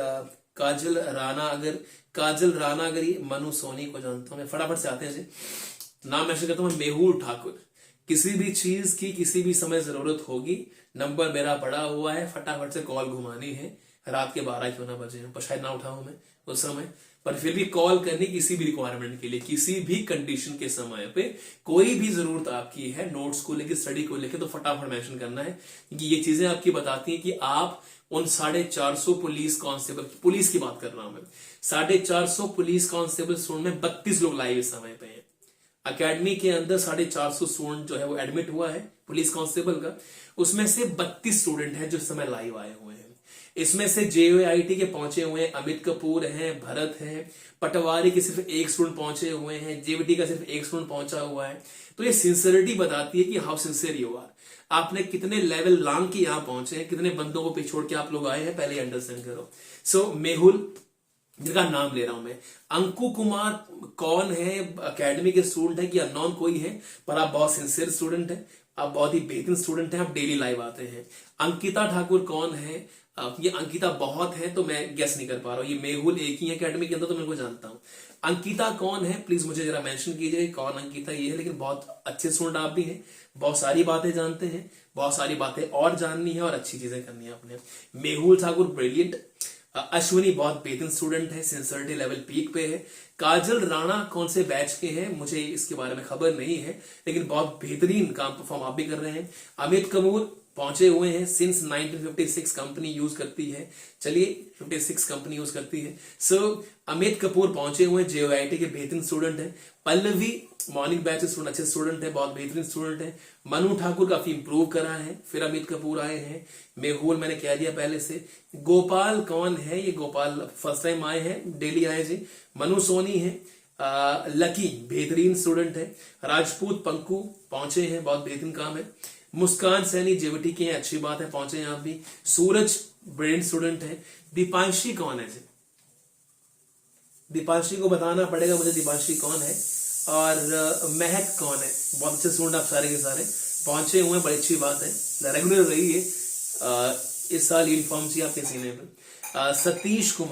[SPEAKER 1] काजल राणा अगर ये मनु सोनी को जानता हूं मैं, फटाफट से आते हैं जी, नाम मेंशन करता हूं। मेहुल ठाकुर, किसी भी चीज की किसी भी समय जरूरत होगी, नंबर मेरा पड़ा हुआ है, फटाफट से कॉल घुमानी है, रात के 12 क्यों ना बजे, पर शायद ना उठाऊं मैं उस समय, पर फिर भी कॉल करनी किसी भी रिक्वायरमेंट के लिए, किसी भी कंडीशन के समय पे, कोई भी जरूरत आपकी है नोट्स को लेकर, स्टडी को लेकर, तो फटाफट मेंशन करना है, क्योंकि ये चीजें आपकी बताती हैं कि आप उन 450 पुलिस कांस्टेबल, पुलिस की बात कर रहा हूं मैं, 450 पुलिस कांस्टेबल स्टूडेंट में 32 लोग लाइव इस समय पे हैं। अकेडमी के अंदर 450 स्टूडेंट जो है वो एडमिट हुआ है पुलिस कांस्टेबल का, उसमें से 32 स्टूडेंट हैं जो इस समय लाइव आए हुए हैं। इसमें से JOIT के पहुंचे हुए हैं अमित कपूर हैं, भरत हैं, पटवारी के सिर्फ एक स्टूडेंट पहुंचे हुए हैं, JBT का सिर्फ एक स्टूडेंट पहुंचा हुआ है। तो ये सिंसियरिटी बताती है कि हाउ सिंसियर यू आर, आपने कितने लेवल लांग के यहां पहुंचे हैं, कितने बंदों को पिछोड़ के आप लोग आए हैं, पहले अंडरस्टैंड करो। सो मेहुल, जिनका नाम ले रहा हूं मैं, अंकु कुमार कौन है, अकेडमी के स्टूडेंट है कि अननोन कोई है, पर आप बहुत सिंसियर स्टूडेंट है, आप बहुत ही बेहतरीन स्टूडेंट हैं, आप डेली लाइव आते हैं। अंकिता ठाकुर कौन है? ये अंकिता बहुत है तो मैं गेस नहीं कर पा रहा हूं, ये मेहुल एक ही है अकेडमी के अंदर तो मैं इनको जानता हूं। अंकिता कौन है प्लीज मुझे जरा मेंशन कीजिए कौन अंकिता ये है, लेकिन बहुत अच्छे स्टूडेंट आप भी हैं, बहुत सारी बातें जानते हैं, बहुत सारी बातें और जाननी है और अच्छी चीजें करनी है आपने। मेहुल ठाकुर ब्रिलियंट। अश्विनी बहुत बेहतरीन स्टूडेंट है, सिंसियरिटी लेवल पीक पे है। काजल राणा कौन से बैच के हैं मुझे इसके बारे में खबर नहीं है, लेकिन बहुत बेहतरीन काम परफॉर्म आप भी कर रहे हैं। अमित कपूर पहुंचे हुए हैं, सिंस 1956 कंपनी यूज करती है, चलिए 56 कंपनी यूज करती है। सो अमित कपूर पहुंचे हुए हैं, JOIT के बेहतरीन स्टूडेंट है। पल्लवी मॉर्निंग बैच स्टूडेंट, अच्छे स्टूडेंट है, बहुत बेहतरीन स्टूडेंट है। मनु ठाकुर काफी इंप्रूव करा है, फिर अमित कपूर आए हैं। मेहुल मैंने कह दिया पहले से। गोपाल कौन है? ये गोपाल फर्स्ट टाइम आए हैं, डेली आए जी। मनु सोनी है। लकी बेहतरीन स्टूडेंट है। राजपूत पंकु पहुंचे हैं, बहुत बेहतरीन काम है। मुस्कान सैनी JBT के हैं, अच्छी बात है, पहुंचे हैं आप भी। सूरज ब्रिलियंट स्टूडेंट है। दीपांशी कौन है जी? दीपांशी को बताना पड़ेगा मुझे, दीपांशी कौन है। और महक कौन है? बहुत अच्छे स्टूडेंट आप सारे के सारे पहुंचे हुए हैं, बड़ी अच्छी बात है, रेगुलर रही है। इस साल यूनिफॉर्म चाहिए आपके सीने में। सतीश कुमार